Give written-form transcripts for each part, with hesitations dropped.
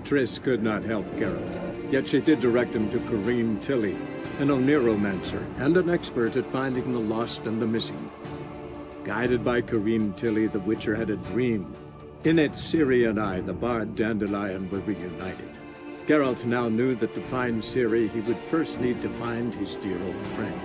Triss could not help Geralt, yet she did direct him to Corrine Tilly, an Oniromancer and an expert at finding the lost and the missing. Guided by Corrine Tilly, the Witcher had a dream. In it, Ciri and I, the bard Dandelion, were reunited. Geralt now knew that to find Ciri, he would first need to find his dear old friend.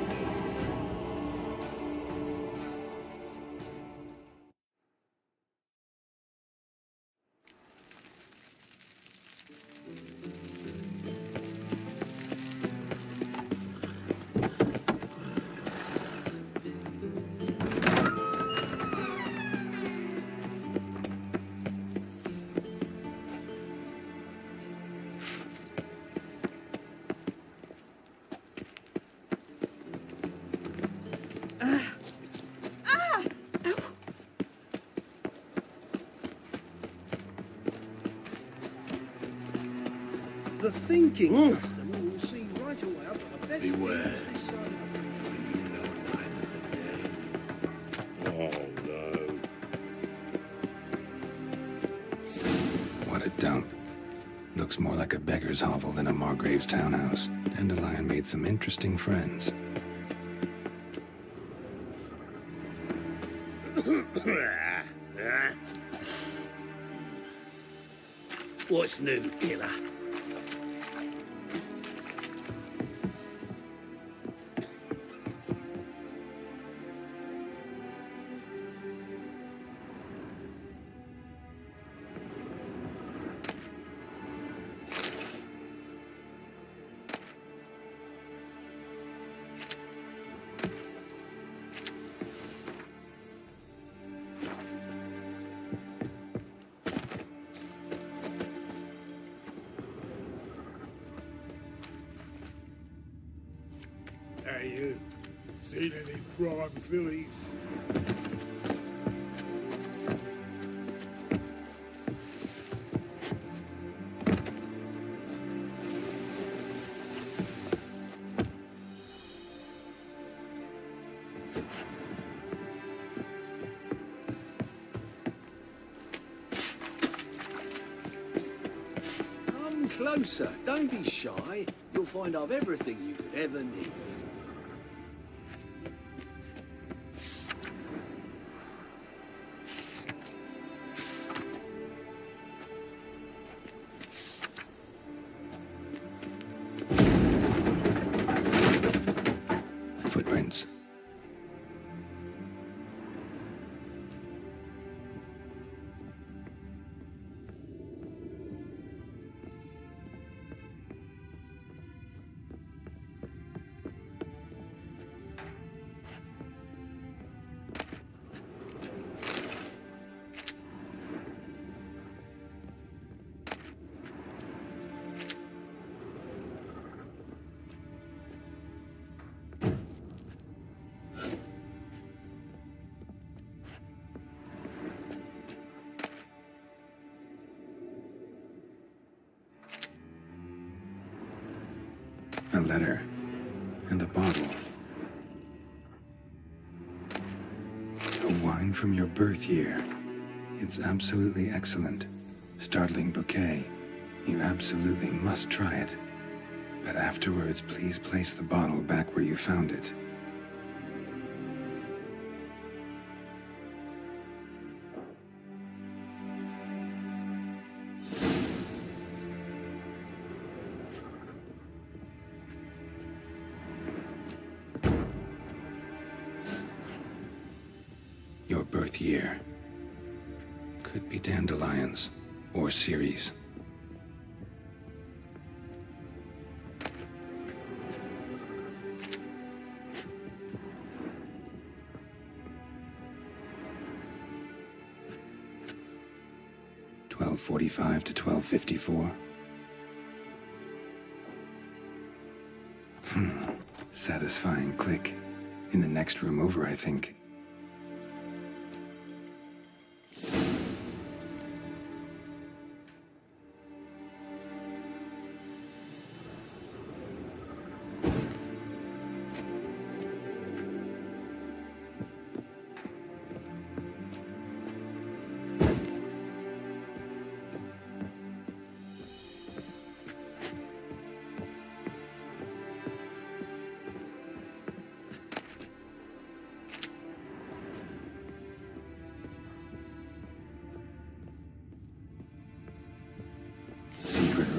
The thinking customer will see right away I've got the best Beware. deals this side of the You know neither the day. Oh, no. What a dump. Looks more like a beggar's hovel than a Margrave's townhouse. Dandelion made some interesting friends. What's new, killer? Hey, you. Seen any prime filly? Come closer. Don't be shy. You'll find I've everything you could ever need. Footprints. A letter. And a bottle. A wine from your birth year. It's absolutely excellent. Startling bouquet. You absolutely must try it. But afterwards, please place the bottle back where you found it. Your birth year. Could be Dandelion's or Ciri's. $12:45 to $12:54. Satisfying click. In the next room over, I think.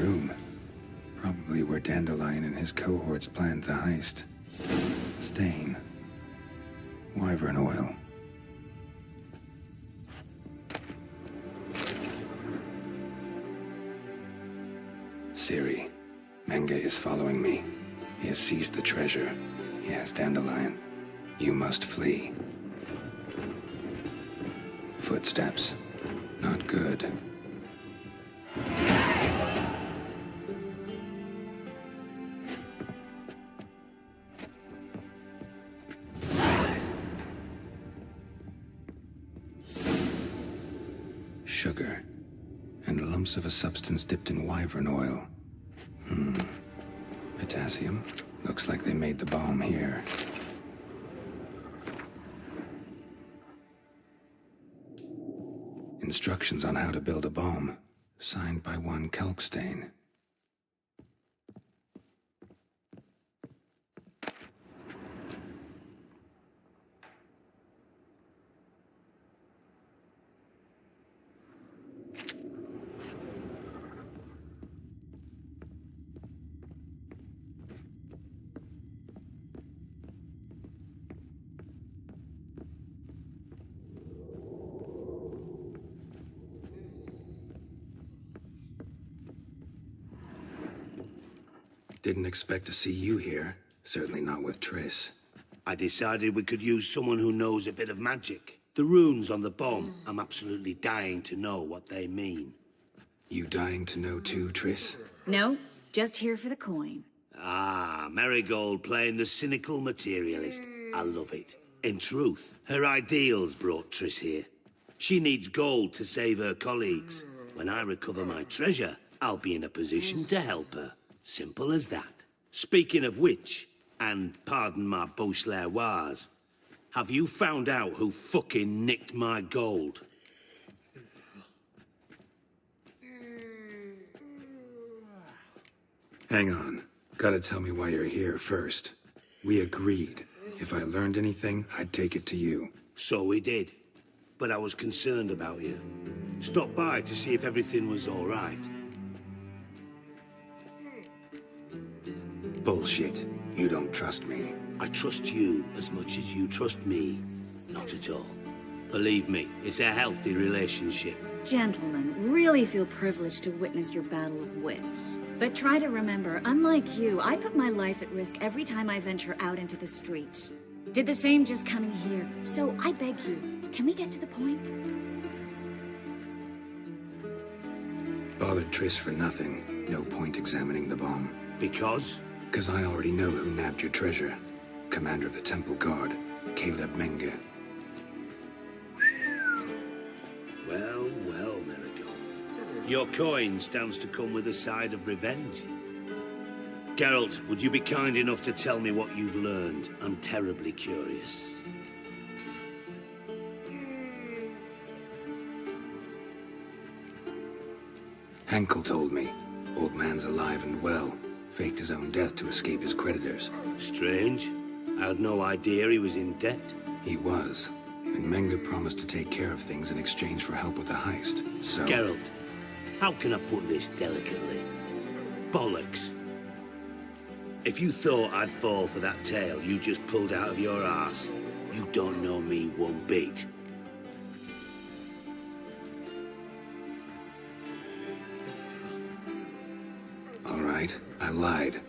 room. Probably where Dandelion and his cohorts planned the heist. Stain. Wyvern oil. Ciri, Menge is following me. He has seized the treasure. He has Dandelion. You must flee. Footsteps. Not good. Sugar. And lumps of a substance dipped in wyvern oil. Potassium. Looks like they made the bomb here. Instructions on how to build a bomb. Signed by one Kalkstein. Didn't expect to see you here. Certainly not with Triss. I decided we could use someone who knows a bit of magic. The runes on the bomb, I'm absolutely dying to know what they mean. You dying to know too, Triss? No, just here for the coin. Ah, Marigold playing the cynical materialist. I love it. In truth, her ideals brought Triss here. She needs gold to save her colleagues. When I recover my treasure, I'll be in a position to help her. Simple as that. Speaking of which, and pardon my Beauclervoise, have you found out who fucking nicked my gold? Hang on. Gotta tell me why you're here first. We agreed. If I learned anything, I'd take it to you. So we did. But I was concerned about you. Stopped by to see if everything was all right. Bullshit. You don't trust me. I trust you as much as you trust me. Not at all. Believe me, it's a healthy relationship. Gentlemen, really feel privileged to witness your battle of wits. But try to remember, unlike you, I put my life at risk every time I venture out into the streets. Did the same just coming here. So I beg you, can we get to the point? Bothered Triss for nothing. No point examining the bomb. Because? Because I already know who nabbed your treasure. Commander of the Temple Guard, Caleb Menge. Well, well, Marigold. Your coin stands to come with a side of revenge. Geralt, would you be kind enough to tell me what you've learned? I'm terribly curious. Henkel told me. Old man's alive and well. Faked his own death to escape his creditors. Strange. I had no idea he was in debt. He was. And Menge promised to take care of things in exchange for help with the heist. So... Geralt, how can I put this delicately? Bollocks. If you thought I'd fall for that tale you just pulled out of your arse, you don't know me one bit. All right, I lied.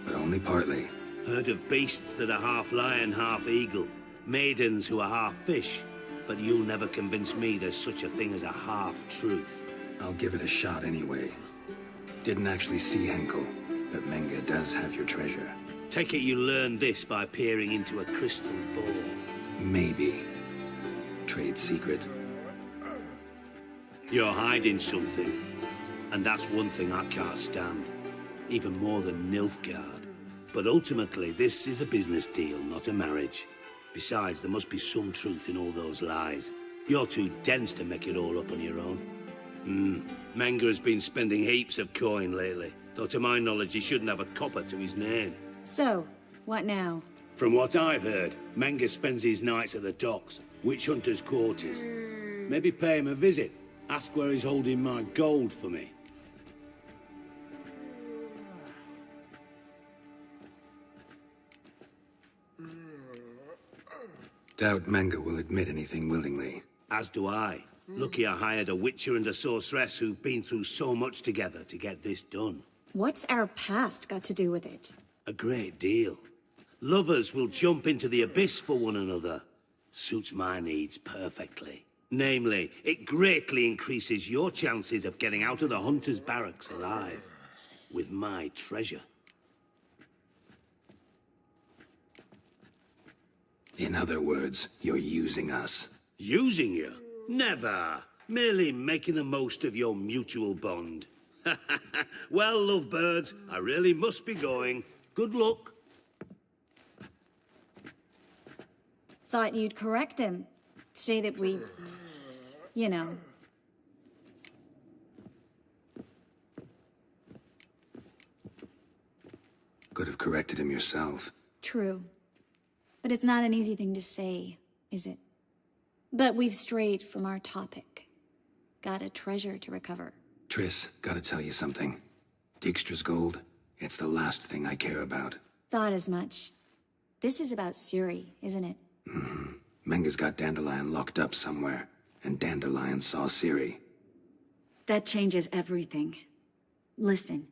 But only partly. Heard of beasts that are half lion, half eagle. Maidens who are half fish. But you'll never convince me there's such a thing as a half-truth. I'll give it a shot anyway. Didn't actually see Henkel, but Menge does have your treasure. Take it you learned this by peering into a crystal ball. Maybe. Trade secret. You're hiding something. And that's one thing I can't stand. Even more than Nilfgaard. But ultimately, this is a business deal, not a marriage. Besides, there must be some truth in all those lies. You're too dense to make it all up on your own. Menge has been spending heaps of coin lately. Though to my knowledge, he shouldn't have a copper to his name. So, what now? From what I've heard, Menge spends his nights at the docks, witch hunters' quarters. Maybe pay him a visit. Ask where he's holding my gold for me. doubt Menge will admit anything willingly. As do I. Lucky I hired a witcher and a sorceress who've been through so much together to get this done. What's our past got to do with it? A great deal. Lovers will jump into the abyss for one another. Suits my needs perfectly. Namely, it greatly increases your chances of getting out of the Hunter's barracks alive. With my treasure. In other words, you're using us. Using you? Never. Merely making the most of your mutual bond. Well, lovebirds, I really must be going. Good luck. Thought you'd correct him. Say that we... you know. Could have corrected him yourself. True. But it's not an easy thing to say, is it? But we've strayed from our topic. Got a treasure to recover. Triss, gotta tell you something. Dijkstra's gold, it's the last thing I care about. Thought as much. This is about Ciri, isn't it? Menge's got Dandelion locked up somewhere, and Dandelion saw Ciri. That changes everything. Listen,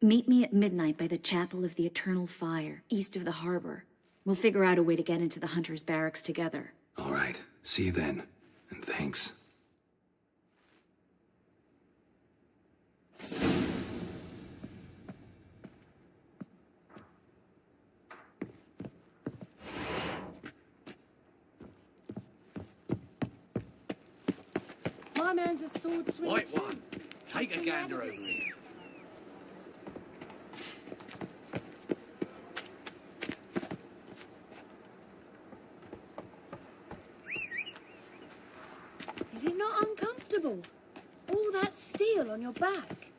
meet me at midnight by the Chapel of the Eternal Fire, east of the harbor. We'll figure out a way to get into the Hunter's barracks together. All right, see you then, and thanks. My man's a sword swinger Right too. one. Take a gander over here. Is it not uncomfortable? All that steel on your back.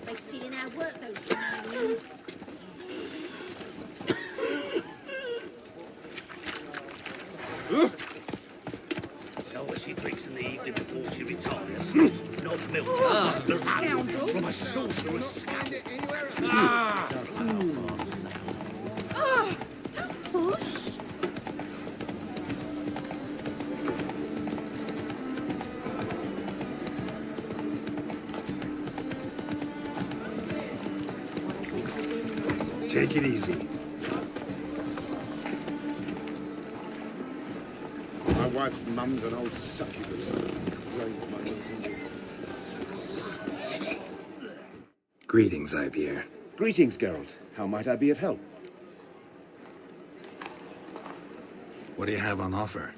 They stealing our work, those Canadians. Oh, she drinks in the evening before she retires. Not milk. Blood from a sorcerer's scalp. Don't push. Take it easy. My wife's mum's an old succubus. Drains my little. Greetings, Ivier. Greetings, Geralt. How might I be of help? What do you have on offer?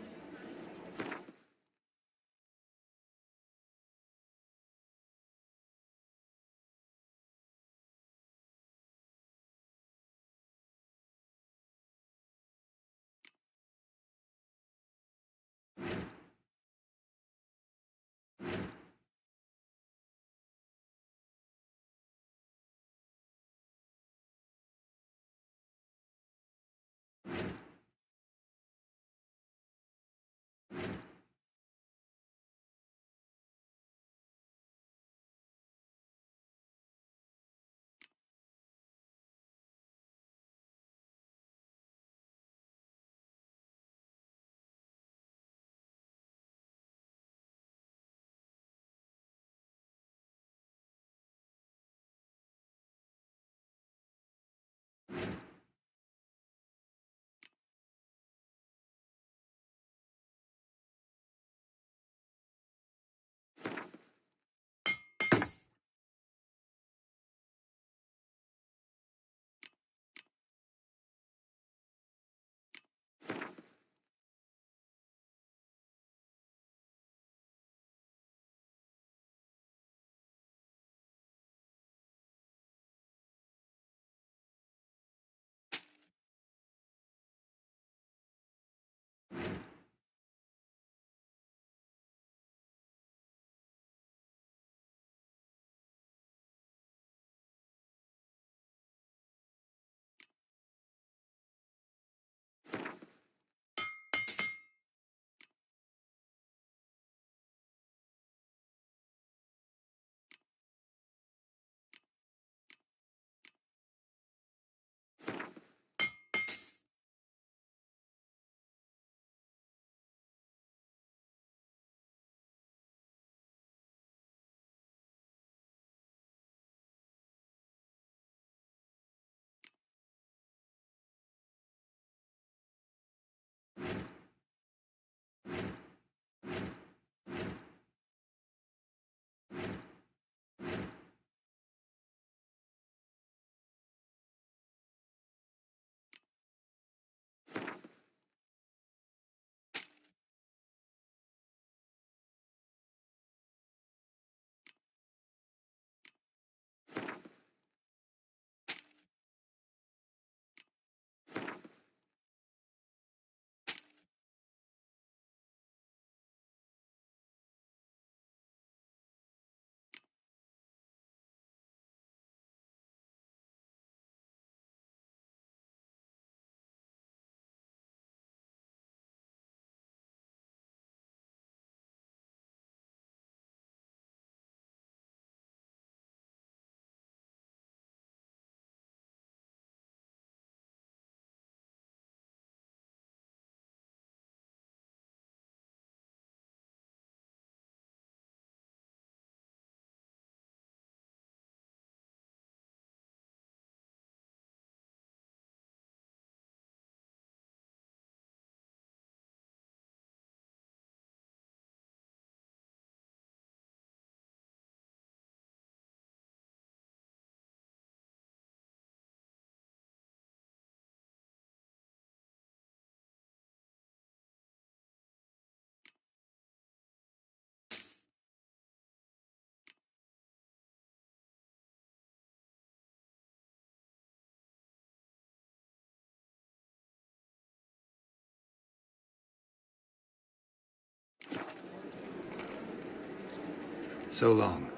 So long.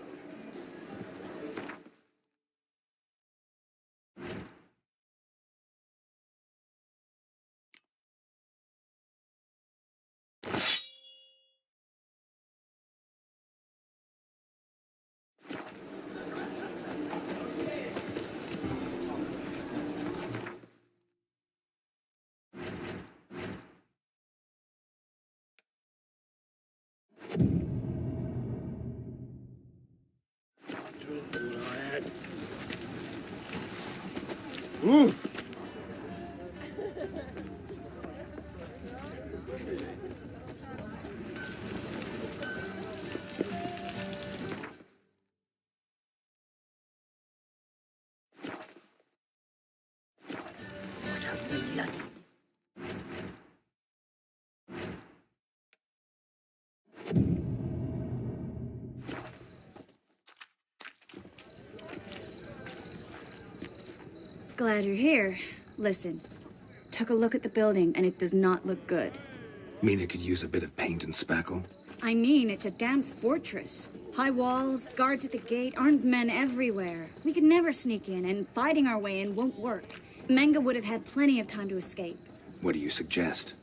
Drink what I had. Glad you're here. Listen, took a look at the building and it does not look good. Mean it could use a bit of paint and spackle? I mean, it's a damn fortress. High walls, guards at the gate, armed men everywhere. We could never sneak in, and fighting our way in won't work. Menga would have had plenty of time to escape. What do you suggest?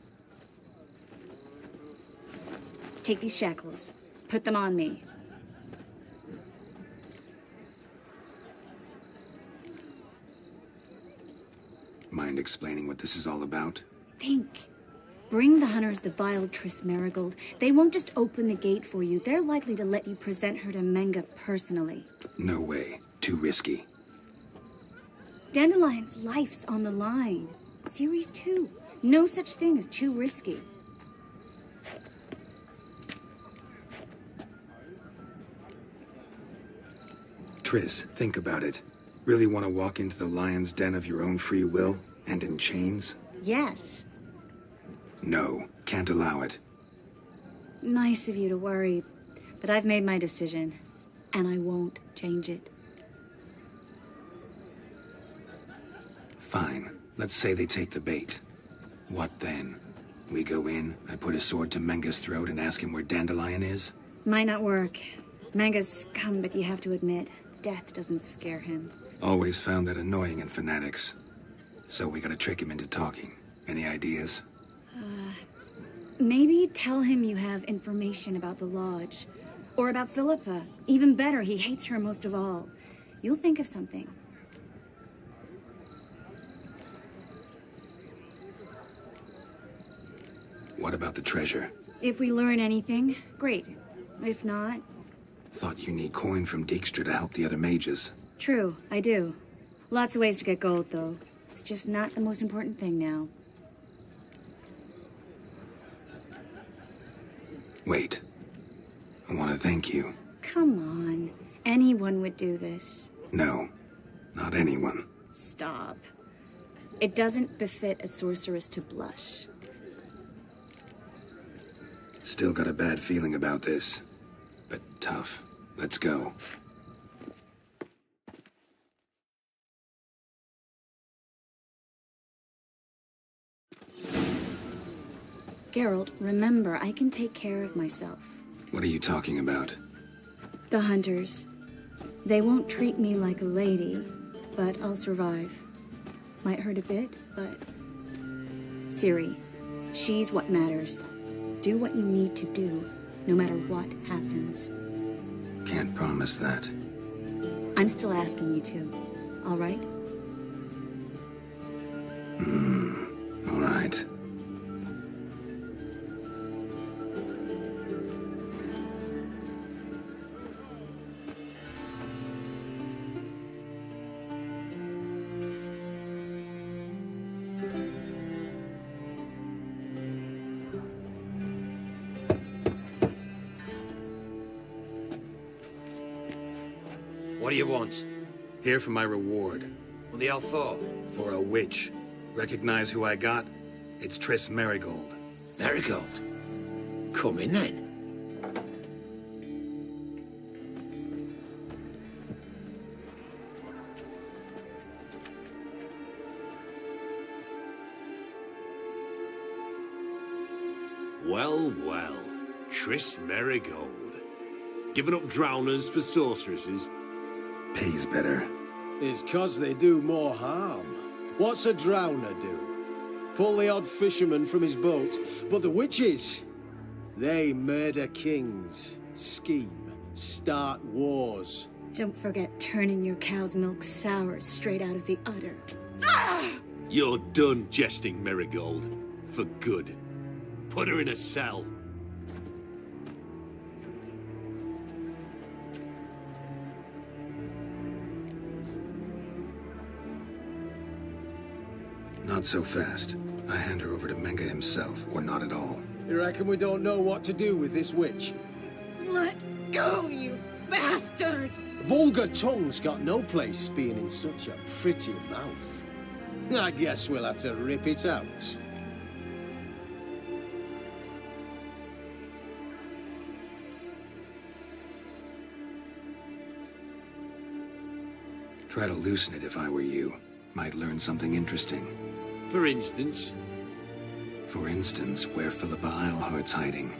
Take these shackles. Put them on me. Mind explaining what this is all about? Think. Bring the hunters the vile Triss Merigold. They won't just open the gate for you. They're likely to let you present her to Menga personally. No way. Too risky. Dandelion's life's on the line. Series 2. No such thing as too risky. Triss, think about it. Really want to walk into the lion's den of your own free will? And in chains? Yes. No, can't allow it. Nice of you to worry, but I've made my decision, and I won't change it. Fine. Let's say they take the bait. What then? We go in, I put a sword to Menga's throat and ask him where Dandelion is? Might not work. Menga's scum, but you have to admit, death doesn't scare him. Always found that annoying in fanatics. So we gotta trick him into talking. Any ideas? Maybe tell him you have information about the Lodge. Or about Philippa. Even better, he hates her most of all. You'll think of something. What about the treasure? If we learn anything, great. If not, Thought you need coin from Dijkstra to help the other mages. true, I do. Lots of ways to get gold, though. It's just not the most important thing now. Wait. I want to thank you. Come on. Anyone would do this. No, not anyone. Stop. It doesn't befit a sorceress to blush. Still got a bad feeling about this. But tough. Let's go. Geralt, remember, I can take care of myself. What are you talking about? The hunters. They won't treat me like a lady, but I'll survive. Might hurt a bit, but... Ciri, she's what matters. Do what you need to do, no matter what happens. Can't promise that. I'm still asking you to, all right? All right. What do you want? Here for my reward. What the hell for? For a witch. Recognize who I got? It's Triss Merigold. Marigold. Come in then. Well, well. Triss Merigold. Giving up drowners for sorceresses? Pays better. It's 'cause they do more harm. What's a drowner do? Pull the odd fisherman from his boat. But the witches, they murder kings, scheme, start wars. Don't forget turning your cow's milk sour straight out of the udder. You're done jesting, Marigold. For good. Put her in a cell. Not so fast. I hand her over to Menge himself, or not at all. You reckon we don't know what to do with this witch? Let go, you bastard! Vulgar tongue's got no place being in such a pretty mouth. I guess we'll have to rip it out. Try to loosen it if I were you. Might learn something interesting. For instance? For instance, where Philippa Eilhart's hiding.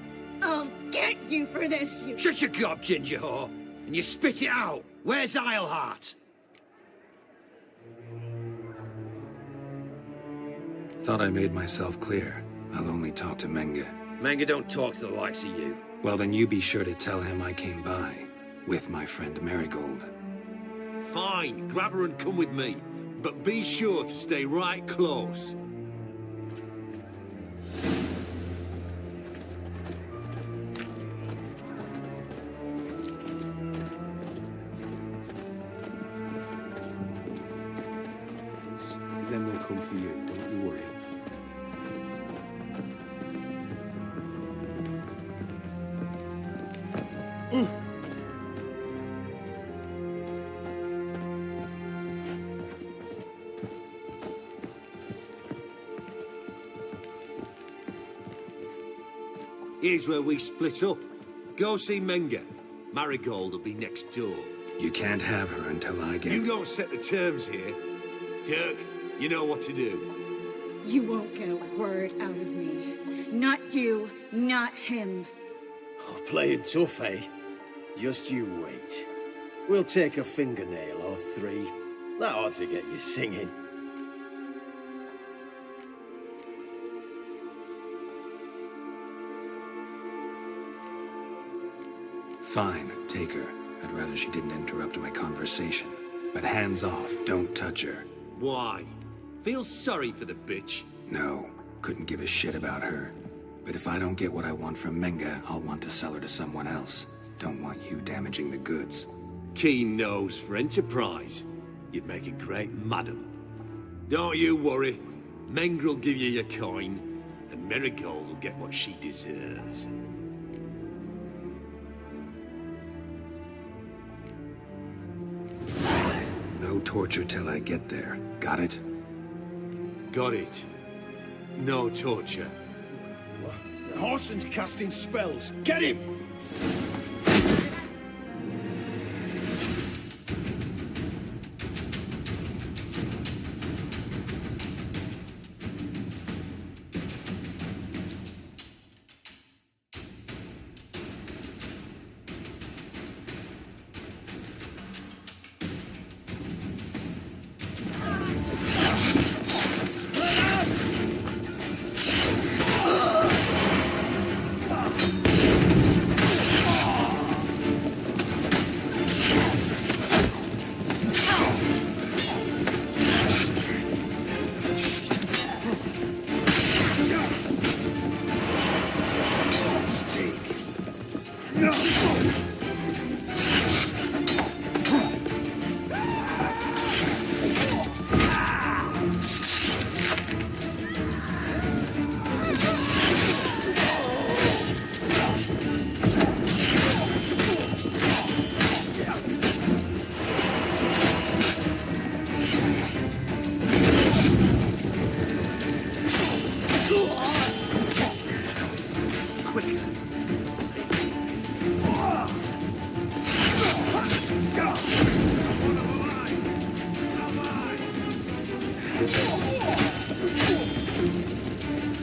I'll get you for this, you... Shut your gob, ginger whore, and you spit it out. Where's Eilhart? Thought I made myself clear. I'll only talk to Menge. Menge don't talk to the likes of you. Well, then you be sure to tell him I came by. With my friend Marigold. Fine, grab her and come with me. But be sure to stay right close. Then we'll come for you, don't you worry. Here's where we split up. Go see Menge. Marigold will be next door. You can't have her until I get... You don't set the terms here. Dirk, you know what to do. You won't get a word out of me. Not you, not him. Oh, playing tough, eh? Just you wait. We'll take a fingernail or three. That ought to get you singing. Fine, take her. I'd rather she didn't interrupt my conversation. But hands off, don't touch her. Why? Feel sorry for the bitch? No, couldn't give a shit about her. But if I don't get what I want from Menge, I'll want to sell her to someone else. Don't want you damaging the goods. Keen nose for enterprise. You'd make a great madam. Don't you worry. Menge'll give you your coin, and Marigold will get what she deserves. No torture till I get there. Got it? Got it. No torture. Horson's casting spells. Get him!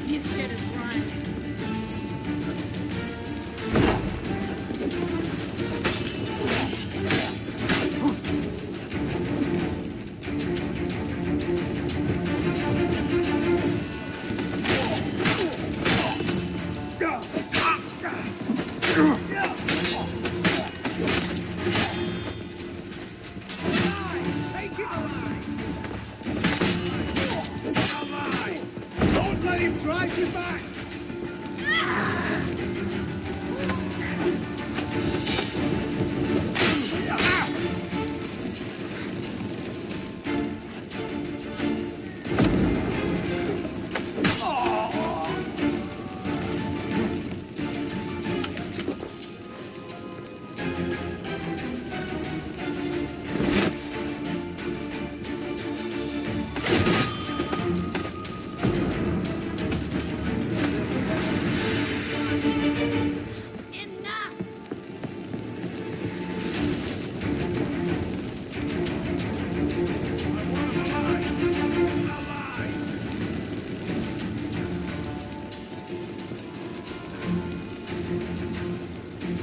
You should have run. drives you back!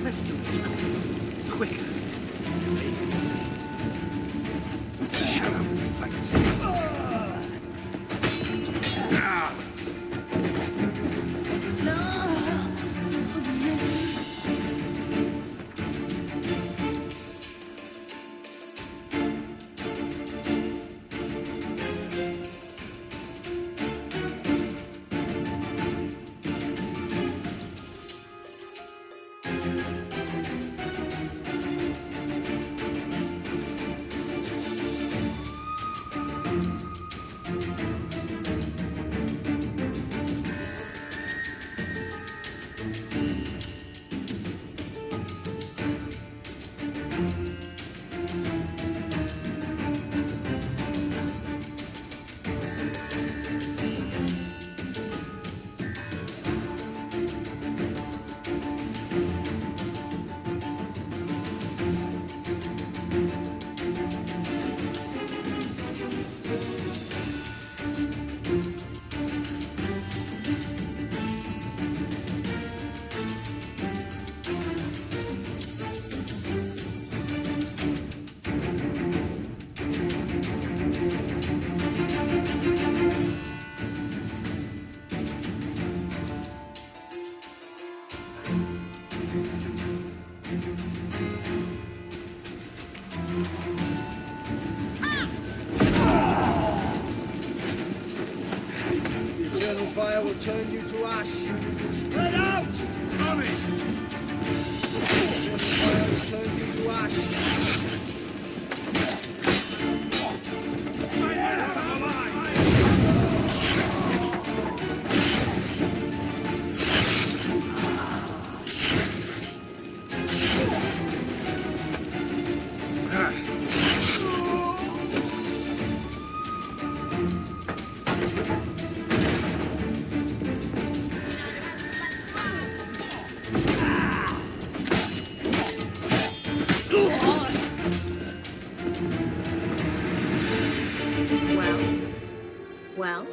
Let's do this quicker. Shut up and fight. The eternal fire will turn you to ash. Spread out! On it! The eternal fire will turn you to ash. Well?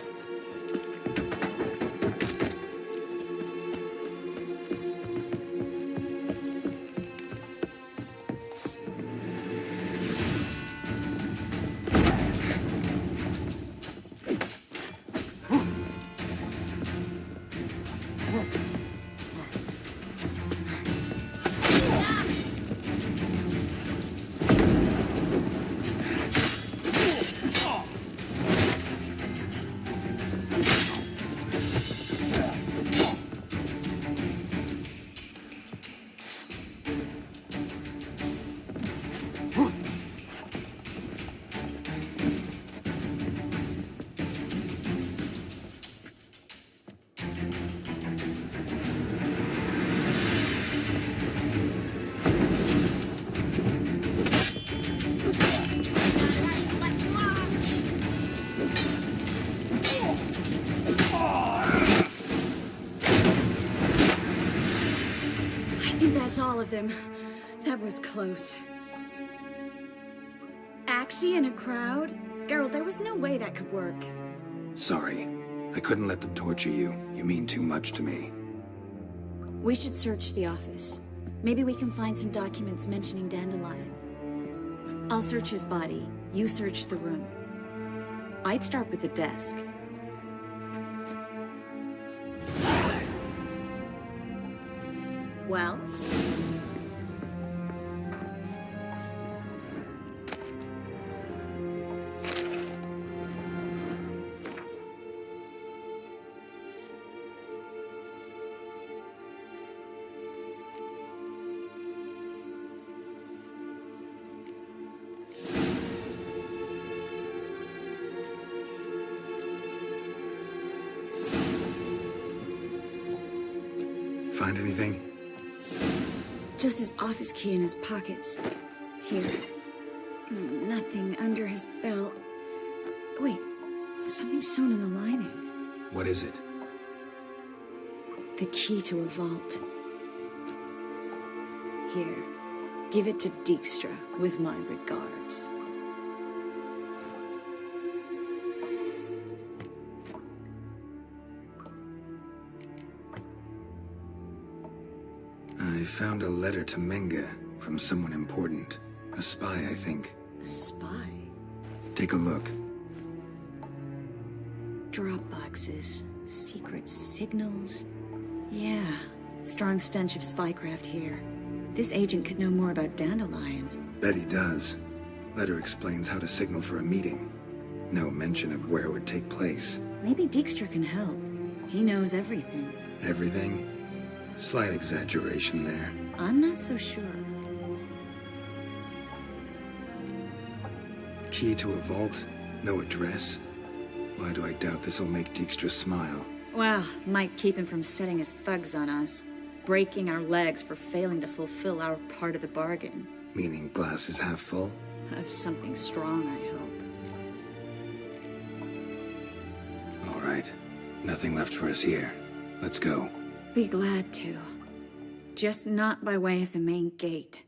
That's all of them. That was close. Axie in a crowd? Geralt, there was no way that could work. Sorry. I couldn't let them torture you. You mean too much to me. We should search the office. Maybe we can find some documents mentioning Dandelion. I'll search his body. You search the room. I'd start with the desk. Well? find anything? Just his office key in his pockets. Here. Nothing under his belt. Wait, something sewn in the lining. What is it? The key to a vault. Here, give it to Dijkstra with my regards. I found a letter to Menga from someone important. A spy, I think. A spy? Take a look. Drop boxes, secret signals. Yeah, strong stench of spycraft here. This agent could know more about Dandelion. Bet he does. Letter explains how to signal for a meeting. No mention of where it would take place. Maybe Dijkstra can help. He knows everything. Everything? Slight exaggeration there. I'm not so sure. Key to a vault? No address? Why do I doubt this'll make Dijkstra smile? Well, might keep him from setting his thugs on us. Breaking our legs for failing to fulfill our part of the bargain. Meaning glass is half full? Of something strong, I hope. All right. Nothing left for us here. Let's go. Be glad to. Just not by way of the main gate.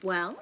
Well?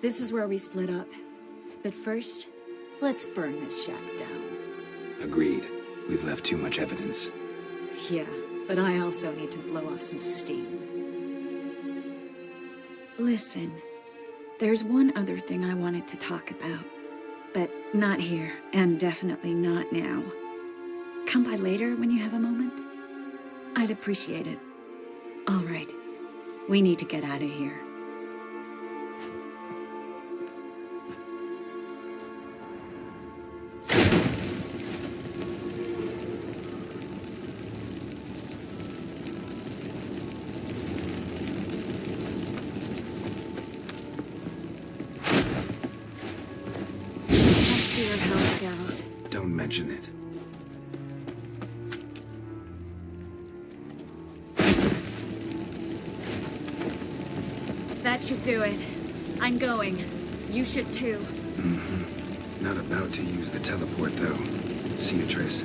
This is where we split up. But first, let's burn this shack down. Agreed. We've left too much evidence. Yeah, but I also need to blow off some steam. Listen, there's one other thing I wanted to talk about. But not here, and definitely not now. Come by later when you have a moment? I'd appreciate it. All right. We need to get out of here. Thanks for your help, Geralt. Don't mention it. That should do it. I'm going. You should too. Not about to use the teleport, though. See you, Triss.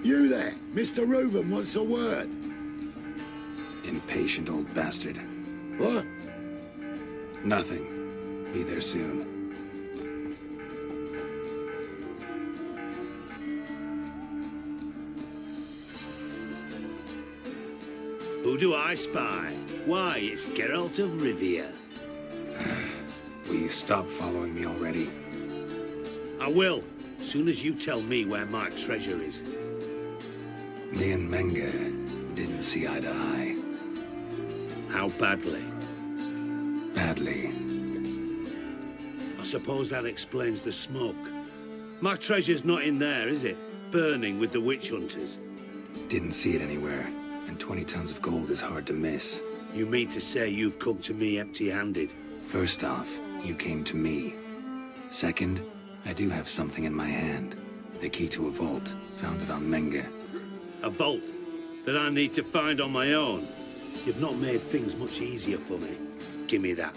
You there, Mr. Reuven wants a word. Impatient old bastard. What? Nothing. Be there soon. Who do I spy? Why, it's Geralt of Rivia. Will you stop following me already? I will, soon as you tell me where my treasure is. Me and Menge didn't see eye to eye. How badly? Badly. I suppose that explains the smoke. My treasure's not in there, is it? Burning with the witch hunters. Didn't see it anywhere, and 20 tons of gold is hard to miss. You mean to say you've come to me empty-handed? First off, you came to me. Second, I do have something in my hand. The key to a vault, founded on Menge. A vault that I need to find on my own. You've not made things much easier for me. Give me that.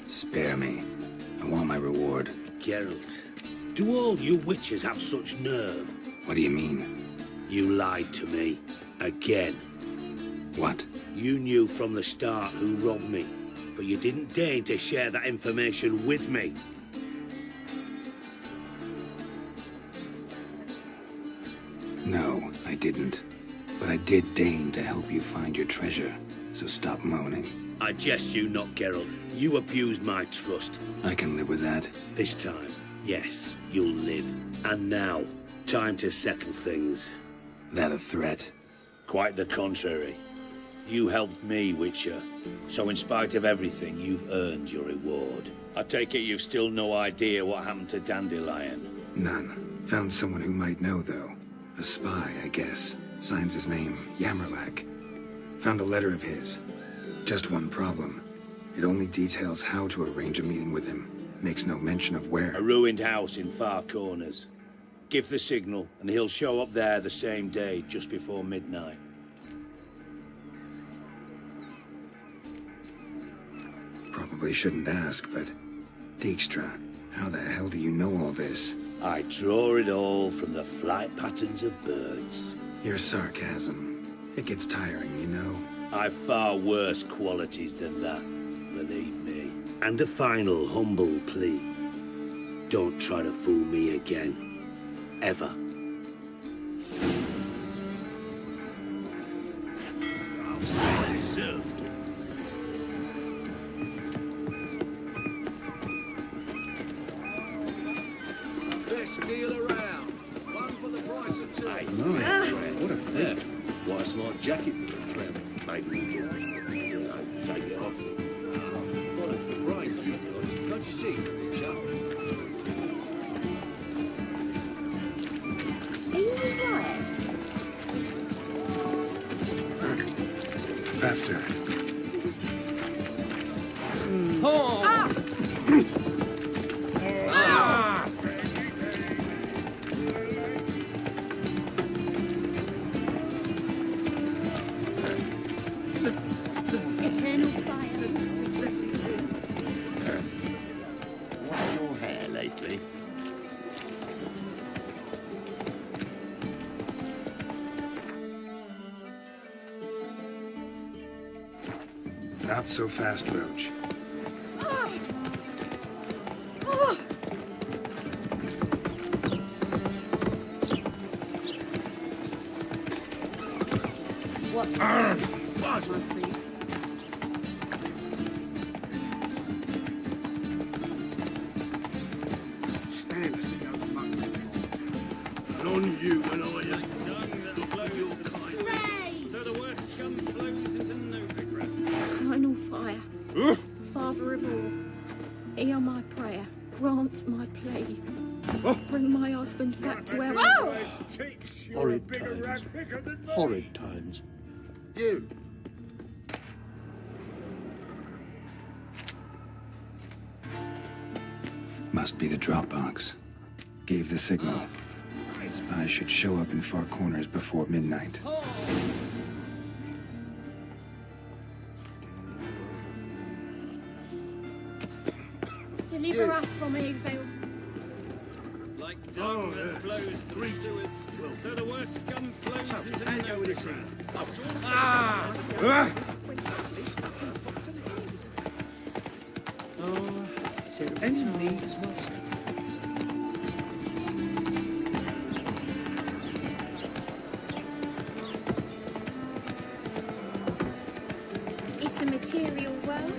Spare me. I want my reward. Geralt, do all you witches have such nerve? What do you mean? You lied to me. Again. What? You knew from the start who robbed me, but you didn't deign to share that information with me. No, I didn't. But I did deign to help you find your treasure, so stop moaning. I jest you not, Geralt. You abused my trust. I can live with that. This time, yes, you'll live. And now, time to settle things. That a threat? Quite the contrary. You helped me, Witcher. So in spite of everything, you've earned your reward. I take it you've still no idea what happened to Dandelion? None. Found someone who might know, though. A spy, I guess. Signs his name, Yammerlak. Found a letter of his. Just one problem. It only details how to arrange a meeting with him. Makes no mention of where. A ruined house in Far Corners. Give the signal, and he'll show up there the same day, just before midnight. Probably shouldn't ask, but... Dijkstra, how the hell do you know all this? I draw it all from the flight patterns of birds. Your sarcasm. It gets tiring, you know? I've far worse qualities than that, believe me. And a final humble plea. Don't try to fool me again. Ever. Deserved. Best deal around. One for the price of two. Nice. What a freak. What a smart jacket for a tramp. Maybe you can take it off. What a surprise you got. Can't you see it's a big chap? Are you alright? Faster. Eternal fire. What's your hair lately? Not so fast, Roach. Stand to see those mugs. And on you when I Stray! So the worst scum flows into Novigrad. Eternal fire. Father of all, hear my prayer. Grant my plea. Bring my husband back to our... Horrid times. Horrid times. You. Must be the Dropbox. Gave the signal. Spies should show up in Far Corners before midnight. Deliver us from evil. Like dung that flows to the sewers. So the worst scum flows into Novigrad. Enemy is not It's a material world.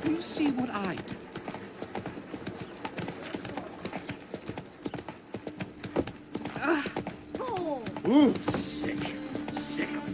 You see what I do? Oh. Sick. Sick of it.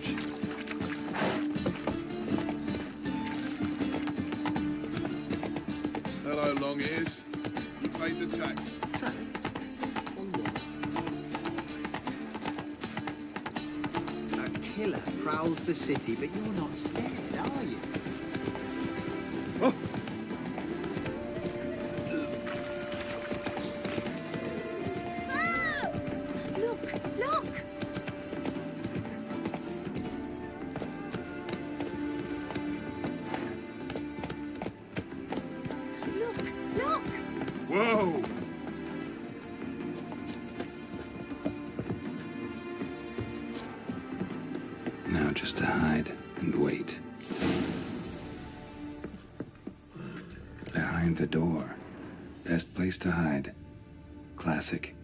much. Hello, long ears. You paid the tax. Tax? On what? A killer prowls the city, but you're not scared, are you? Oh. Look! Look! Whoa! Now just to hide and wait. Behind the door. Best place to hide. Classic.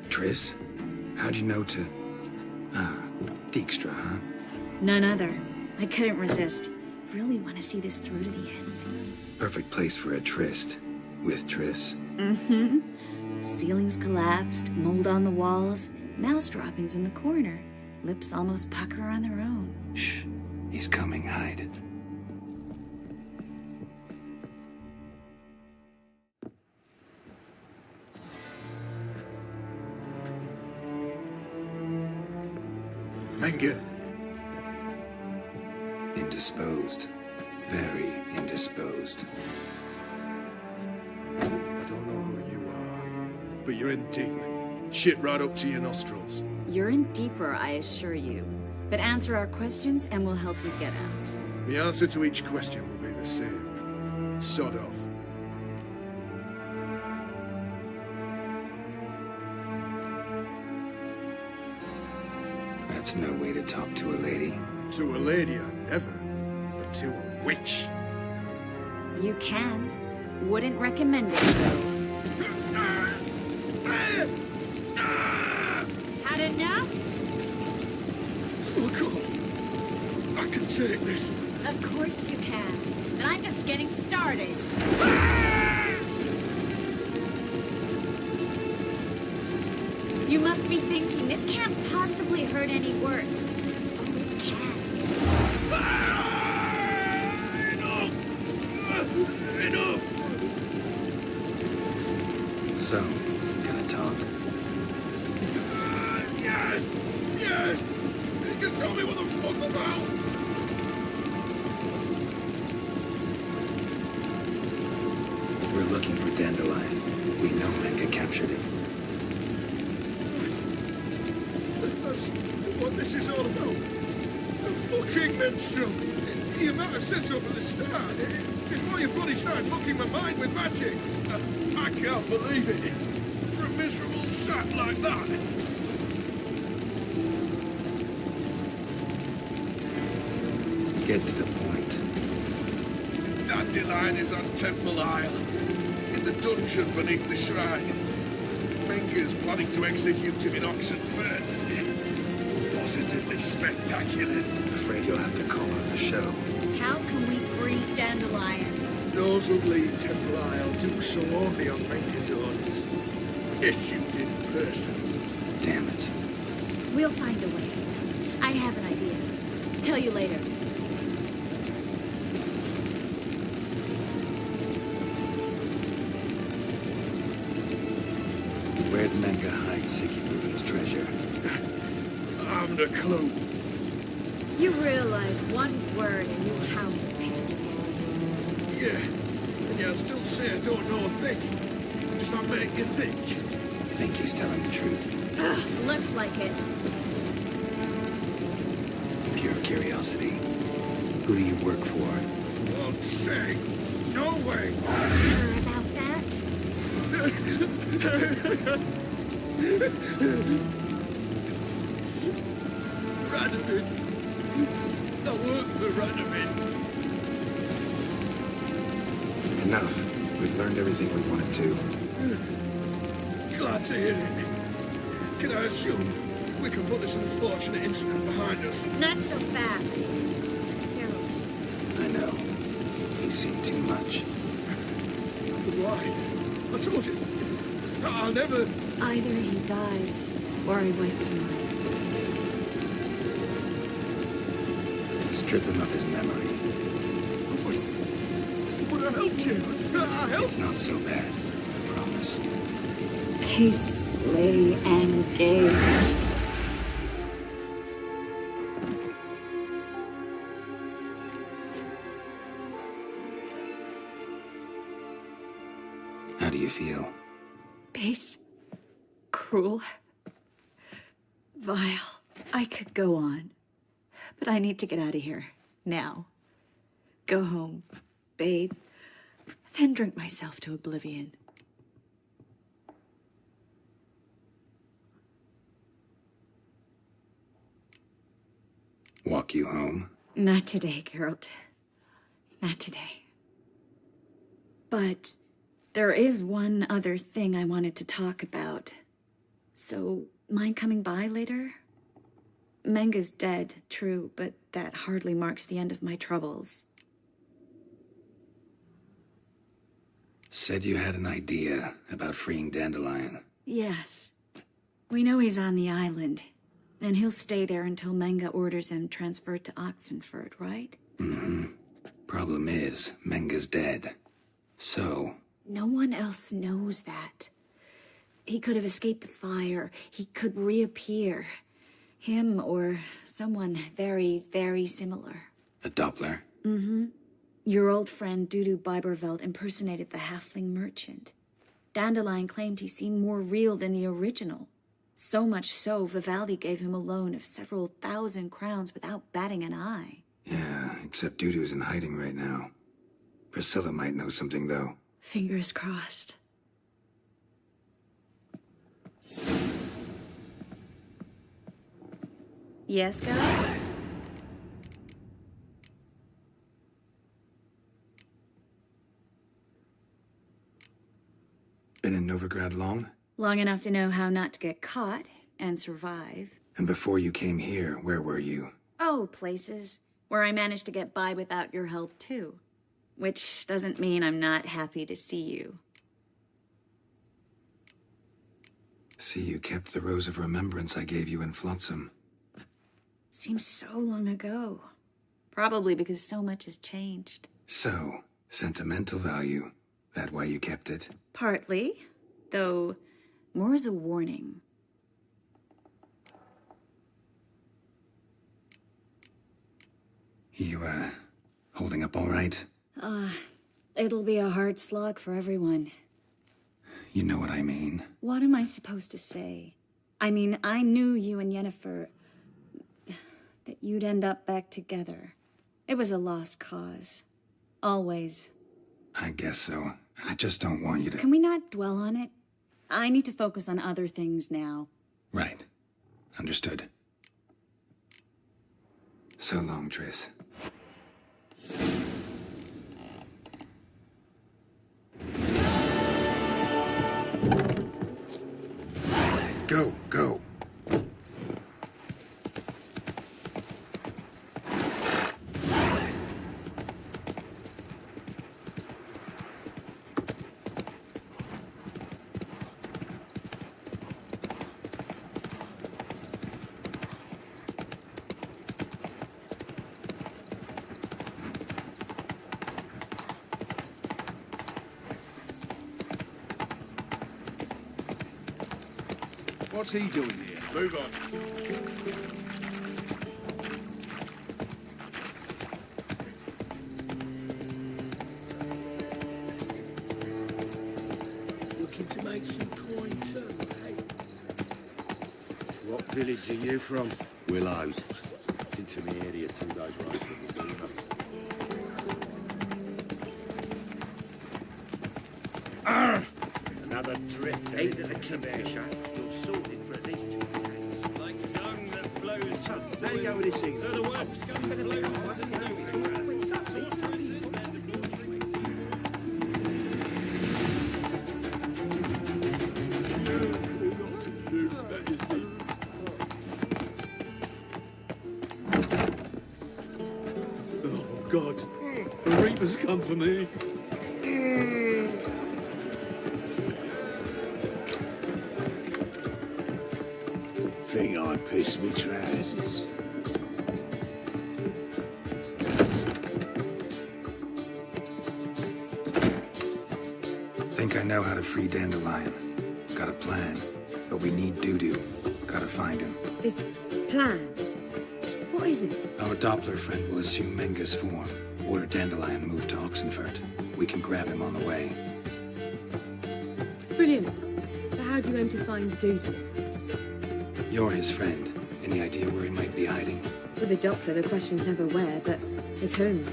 Triss? How'd you know to... Dijkstra, huh? None other. I couldn't resist. Really want to see this through to the end. Perfect place for a tryst. With Triss. Mm-hmm. Ceilings collapsed, mold on the walls, mouse droppings in the corner. Lips almost pucker on their own. Shh. He's coming. Hide. Menge. Indisposed. Very indisposed. I don't know who you are, but you're in deep. Shit right up to your nostrils. You're in deeper, I assure you. But answer our questions and we'll help you get out. The answer to each question will be the same. Sod off. That's no way to talk to a lady. To a lady, I never. But to a witch. You can. Wouldn't recommend it, though. Had enough? Fuck off. I can take this. Of course you can. And I'm just getting started. You must be thinking, this can't possibly hurt any worse. Oh, it can. Enough! So, gonna talk? Yes! Yes! Just tell me what the fuck about! We're looking for Dandelion. We know Menge captured him. That's what this is all about. A fucking minstrel! You might have said so from the start. Before you bloody started fucking my mind with magic. I can't believe it. For a miserable sap like that. Get to the point. Dandelion is on Temple Isle. In the dungeon beneath the shrine. Menge's planning to execute him in Oxenfurt. Positively spectacular. Afraid you'll have to call off the show. How can we free Dandelion? No those ugly Templar I'll do so only on Menka's orders. Issued in person. Damn it. We'll find a way. I have an idea. Tell you later. Where'd Menka hide Sicky Reuven's treasure? I haven't a clue. You realize one word and you'll howl the pain. Yeah, and yet I still say I don't know a thing. Does that make you think? Think he's telling the truth? Ugh, looks like it. Pure curiosity. Who do you work for? Won't say. No way. Sure about that? Radovid. I work for Radovid. Enough. We've learned everything we wanted to. Glad to hear it. Can I assume we can put this unfortunate incident behind us? Not so fast. Harold. I know. He's seen too much. But why? I told you. I'll never... Either he dies, or I wipe his mind. Strip him of his memory. But I helped you. I helped. It's not so bad. I promise. Peace, Lady and gay. How do you feel? Base. Cruel. Vile. I could go on. But I need to get out of here. Now. Go home. Bathe. Then drink myself to oblivion. Walk you home? Not today, Geralt. Not today. But there is one other thing I wanted to talk about. So, mind coming by later? Menga's dead, true, but that hardly marks the end of my troubles. Said you had an idea about freeing Dandelion. Yes. We know he's on the island, and he'll stay there until Menga orders him transferred to Oxenford, right? Mm-hmm. Problem is, Menga's dead. So... No one else knows that. He could have escaped the fire. He could reappear. Him or someone very, very similar. A Doppler? Mm-hmm. Your old friend Dudu Biberveld impersonated the halfling merchant. Dandelion claimed he seemed more real than the original. So much so, Vivaldi gave him a loan of several thousand crowns without batting an eye. Yeah, except Dudu's in hiding right now. Priscilla might know something, though. Fingers crossed. Yes, guy? Been in Novigrad long? Long enough to know how not to get caught and survive. And before you came here, where were you? Oh, places where I managed to get by without your help, too. Which doesn't mean I'm not happy to see you. See, you kept the Rose of Remembrance I gave you in Flotsam. Seems so long ago. Probably because so much has changed. So, sentimental value. That why you kept it? Partly, though more as a warning. You, holding up all right? It'll be a hard slog for everyone. You know what I mean. What am I supposed to say? I mean, I knew you and Yennefer... that you'd end up back together. It was a lost cause. Always. I guess so. I just don't want you to... Can we not dwell on it? I need to focus on other things now. Right. Understood. So long, Triss. Go, go. What's he doing here? Move on. Looking to make some coin too, eh? What village are you from? Willows. It's into the area 2 days ride from Missoula. Another drift. Either the Kingfisher, you're sorted for at least 2 days. Like tongue that flows to There you go with this thing. So the worst scum flows into nowhere. Sorcerers in their debauchery. Oh, God. The Reaper's come for me. Think I pissed me trousers. Think I know how to free Dandelion. Got a plan. But we need Dudu. Gotta find him. This plan? What is it? Our Doppler friend will assume Menger's form. Order Dandelion move to Oxenfurt. We can grab him on the way. Brilliant. But how do you aim to find Dudu? You're his friend. Any idea where he might be hiding? With the Doppler, the question's never where, but as whom.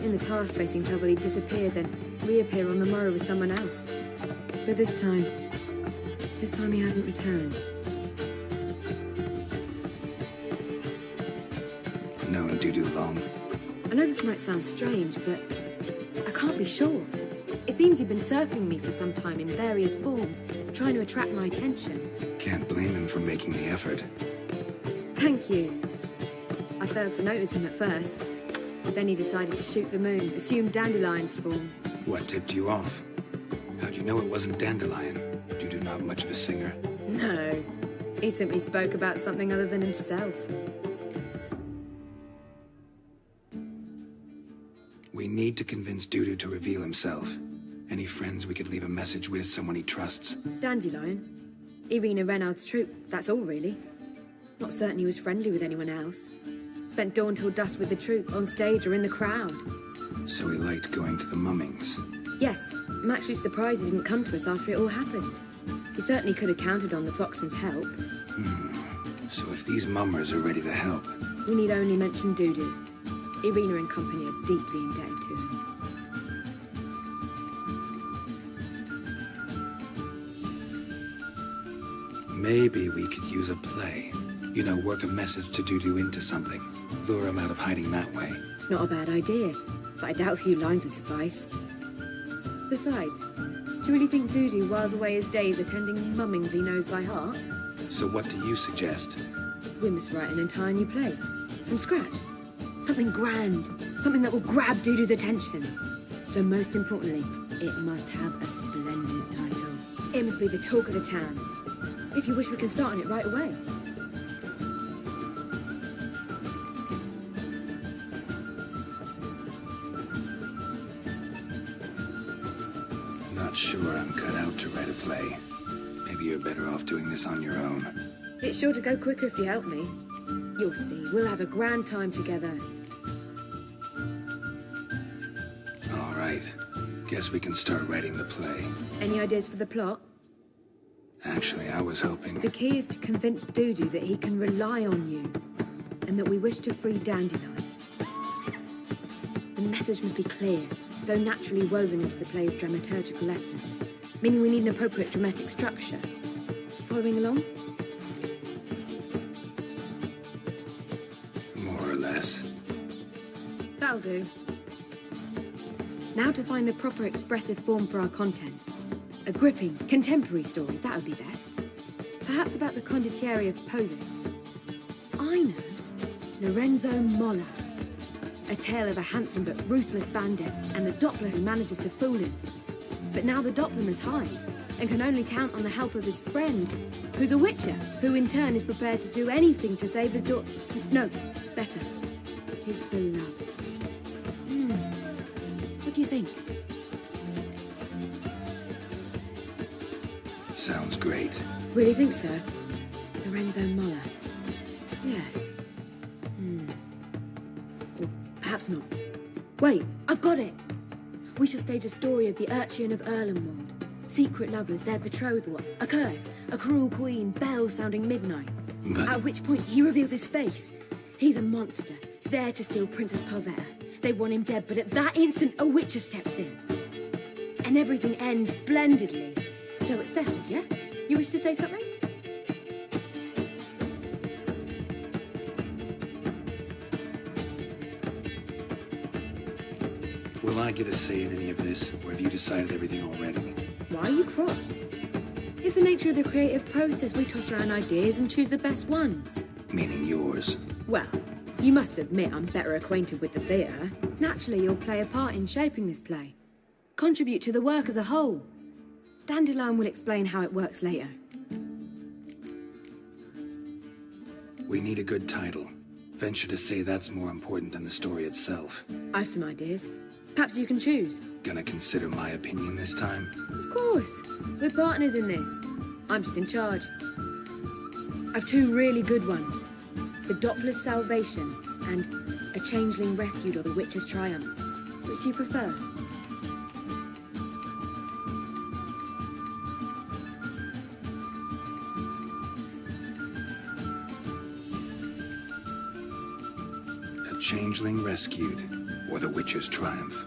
In the past, facing trouble, he'd disappear, then reappear on the morrow with someone else. But this time he hasn't returned. Known Dudu long? I know this might sound strange, but I can't be sure. It seems he'd been circling me for some time in various forms, trying to attract my attention. Can't blame him for making the effort. Thank you. I failed to notice him at first. Then he decided to shoot the moon, assume Dandelion's form. What tipped you off? How'd you know it wasn't Dandelion? Dudu not much of a singer. No. He simply spoke about something other than himself. We need to convince Dudu to reveal himself. Any friends we could leave a message with, someone he trusts. Dandelion. Irina Renard's troupe, that's all really. Not certain he was friendly with anyone else. Spent dawn till dusk with the troupe, on stage or in the crowd. So he liked going to the mummings. Yes, I'm actually surprised he didn't come to us after it all happened. He certainly could have counted on the Foxen's help. So if these mummers are ready to help... We need only mention Dudu. Irina and company are deeply indebted to him. Maybe we could use a play. You know, work a message to Dudu into something. Lure him out of hiding that way. Not a bad idea, but I doubt a few lines would suffice. Besides, do you really think Dudu whiles away his days attending mummings he knows by heart? So what do you suggest? We must write an entire new play. From scratch. Something grand. Something that will grab Dudu's attention. So most importantly, it must have a splendid title. It must be the talk of the town. If you wish, we can start on it right away. Not sure I'm cut out to write a play. Maybe you're better off doing this on your own. It's sure to go quicker if you help me. You'll see, we'll have a grand time together. All right. Guess we can start writing the play. Any ideas for the plot? Actually, I was hoping... The key is to convince Dudu that he can rely on you, and that we wish to free Dandelion. The message must be clear, though naturally woven into the play's dramaturgical essence, meaning we need an appropriate dramatic structure. Following along? More or less. That'll do. Now to find the proper expressive form for our content. A gripping, contemporary story, that would be best. Perhaps about the condottieri of Povis. I know. Lorenzo Molla. A tale of a handsome but ruthless bandit and the Doppler who manages to fool him. But now the Doppler must hide and can only count on the help of his friend, who's a witcher, who in turn is prepared to do anything to save his daughter. No, better. His beloved. What do you think? Sounds great. Really think so? Lorenzo Muller. Yeah. Or perhaps not. Wait, I've got it! We shall stage a story of the Urchin of Erlenwald. Secret lovers, their betrothal, a curse, a cruel queen, bells sounding midnight. But... At which point he reveals his face. He's a monster, there to steal Princess Palvera. They want him dead, but at that instant, a witcher steps in. And everything ends splendidly. So it's settled, yeah? You wish to say something? Will I get a say in any of this, or have you decided everything already? Why are you cross? It's the nature of the creative process. We toss around ideas and choose the best ones. Meaning yours. Well, you must admit I'm better acquainted with the theatre. Naturally, you'll play a part in shaping this play. Contribute to the work as a whole. Dandelion will explain how it works later. We need a good title. Venture to say that's more important than the story itself. I've some ideas. Perhaps you can choose. Gonna consider my opinion this time? Of course. We're partners in this. I'm just in charge. I've two really good ones. The Doppler's Salvation and A Changeling Rescued or The Witcher's Triumph. Which do you prefer? A Changeling Rescued, or The Witcher's Triumph.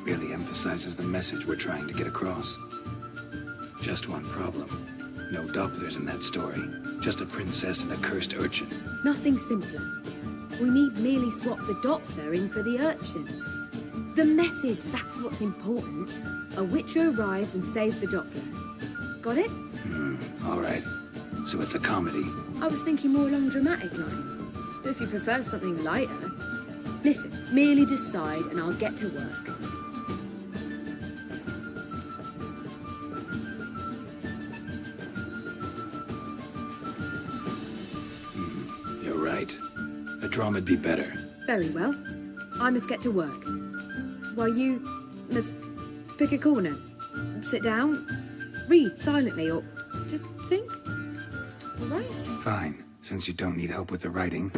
Really emphasizes the message we're trying to get across. Just one problem. No Dopplers in that story. Just a princess and a cursed urchin. Nothing simpler. We need merely swap the Doppler in for the urchin. The message, that's what's important. A witcher arrives and saves the Doppler. Got it? All right. So it's a comedy. I was thinking more along dramatic lines. But if you prefer something lighter... Listen, merely decide and I'll get to work. You're right. A drama'd be better. Very well. I must get to work. While you must pick a corner. Sit down, read silently, or just think. All right? Fine, since you don't need help with the writing.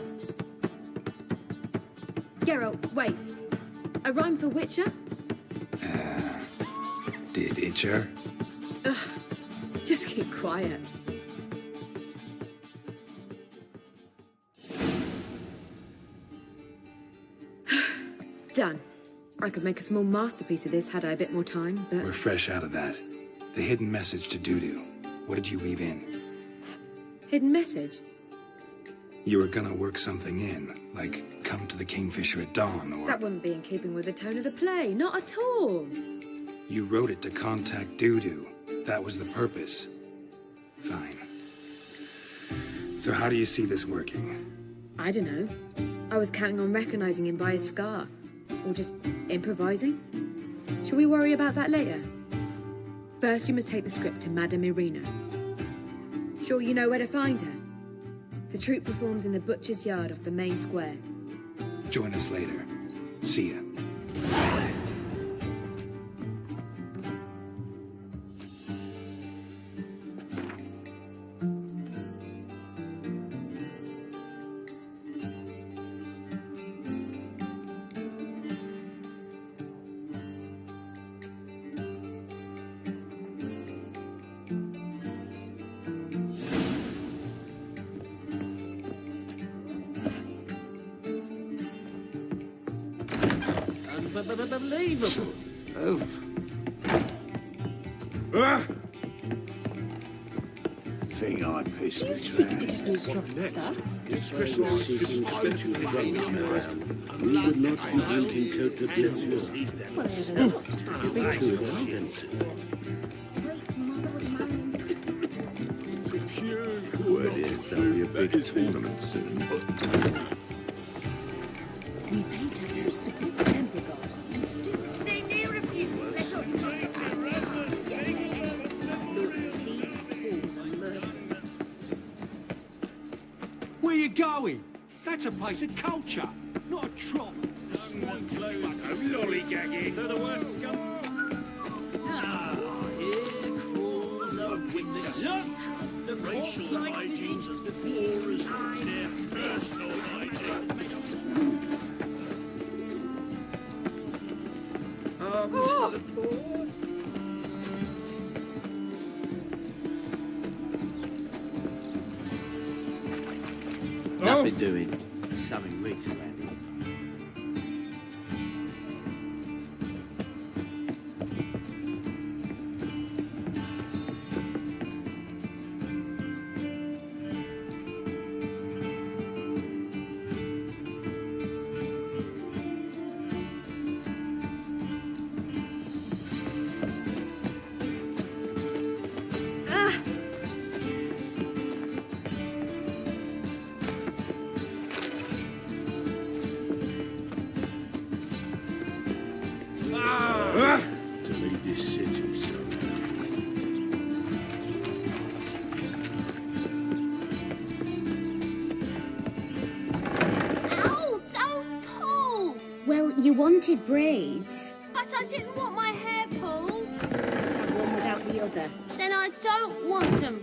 Geralt, wait. A rhyme for Witcher? Did Itcher? Ugh, just keep quiet. Done. I could make a small masterpiece of this had I a bit more time, but... We're fresh out of that. The hidden message to Dudu. What did you weave in? Hidden message? You were gonna work something in, like come to the Kingfisher at dawn, or... That wouldn't be in keeping with the tone of the play, not at all. You wrote it to contact Dudu. That was the purpose. Fine. So how do you see this working? I don't know. I was counting on recognizing him by his scar. Or just improvising. Shall we worry about that later? First, you must take the script to Madame Irina. Sure you know where to find her? The troupe performs in the butcher's yard off the main square. Join us later. See ya. Unbelievable. Think I pissed me We would not be drinking Cote de Bleu. It's too expensive. Word is there'll be a big tournament soon. We pay tax to support the temple guard, and still... They refuse. Let Where you going? That's a place of culture, not a trough. Lollygagging. So the worst scum... Ah, here crawls a witness. Look! hygiene's as poor as their personal hygiene. Arms for the poor. Nothing doing. Something reeks around here. To leave this city somehow. Ow! Don't pull! Well, you wanted braids. But I didn't want my hair pulled. Let's have one without the other. Then I don't want them.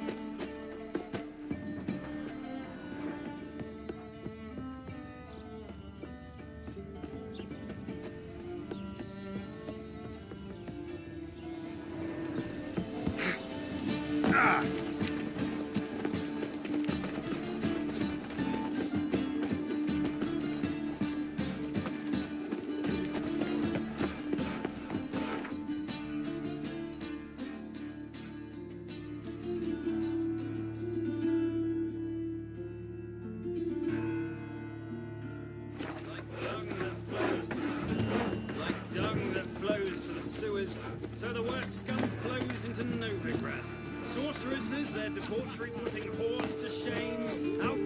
So the worst scum flows into Novigrad. Sorceresses, their debauchery putting whores to shame. Out.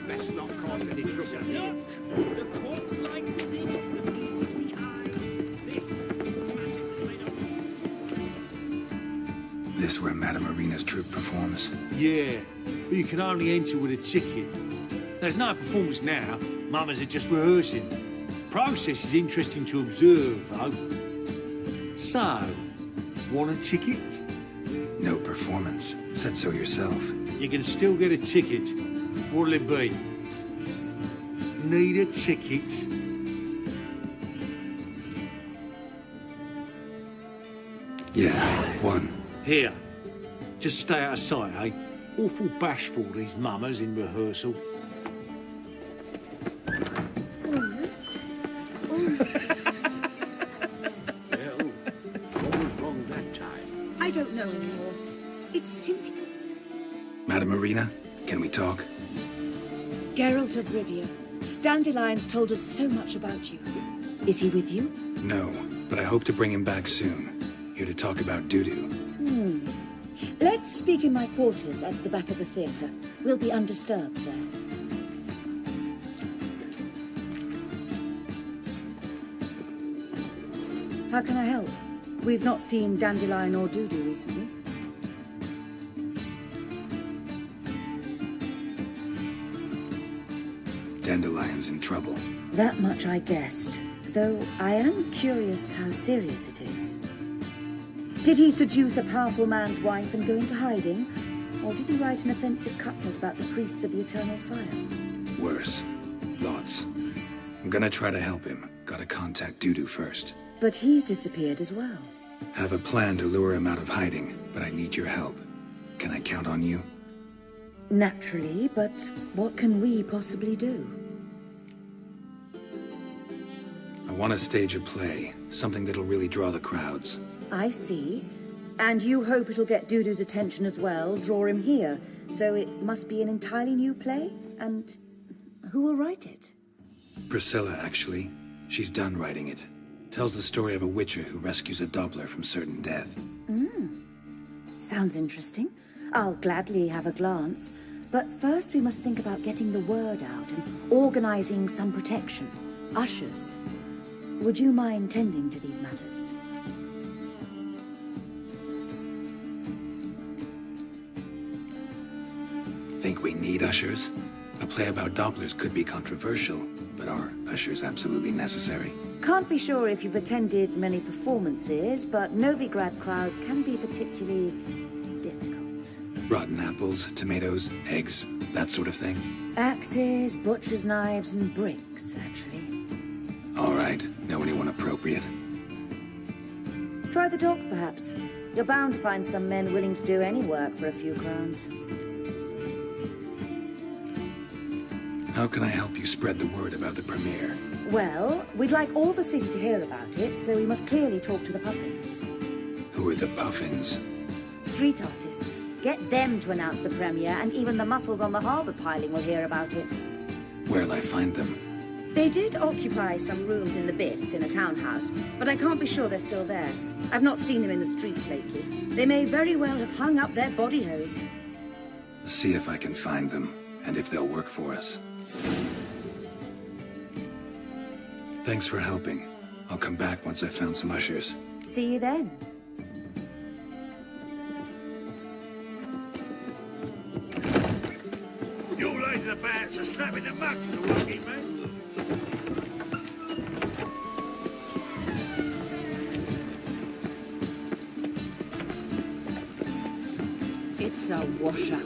Best not cause any trouble here. Look! The corpse-like visage, the beastly eyes. This is magic made of... This where Madame Irina's troupe performs? Yeah, but you can only enter with a ticket. There's no performance now. Mamas are just rehearsing. Process is interesting to observe, though. So, want a ticket? No performance. Said so yourself. You can still get a ticket. What'll it be? Need a ticket? Yeah, one. Here. Just stay out of sight, eh? Awful bashful, these mamas in rehearsal. Well, what was wrong that time? I don't know anymore. It's simply... Madame Irina, can we talk? Geralt of Rivia. Dandelion's told us so much about you. Is he with you? No, but I hope to bring him back soon. Here to talk about Dudu. Let's speak in my quarters at the back of the theatre. We'll be undisturbed there. How can I help? We've not seen Dandelion or Dudu recently. Dandelion's in trouble. That much I guessed, though I am curious how serious it is. Did he seduce a powerful man's wife and go into hiding? Or did he write an offensive couplet about the priests of the eternal fire? Worse. Lots. I'm gonna try to help him. Gotta contact Dudu first. But he's disappeared as well. Have a plan to lure him out of hiding, but I need your help. Can I count on you? Naturally, but what can we possibly do? I want to stage a play, something that'll really draw the crowds. I see. And you hope it'll get Dudu's attention as well, draw him here. So it must be an entirely new play? And who will write it? Priscilla, actually. She's done writing it. Tells the story of a witcher who rescues a Doppler from certain death. Sounds interesting. I'll gladly have a glance. But first we must think about getting the word out and organizing some protection. Ushers. Would you mind tending to these matters? Think we need ushers? A play about Dopplers could be controversial, but are ushers absolutely necessary? Can't be sure if you've attended many performances, but Novigrad crowds can be particularly difficult. Rotten apples, tomatoes, eggs, that sort of thing? Axes, butcher's knives, and bricks, actually. All right. Know anyone appropriate? Try the dogs, perhaps. You're bound to find some men willing to do any work for a few crowns. How can I help you spread the word about the premiere? Well, we'd like all the city to hear about it, so we must clearly talk to the Puffins. Who are the Puffins? Street artists. Get them to announce the premiere, and even the muscles on the harbour piling will hear about it. Where'll I find them? They did occupy some rooms in the Bits in a townhouse, but I can't be sure they're still there. I've not seen them in the streets lately. They may very well have hung up their body hose. See if I can find them, and if they'll work for us. Thanks for helping. I'll come back once I've found some ushers. See you then. Your ladies about are snapping the mug to the working man. It's a washout.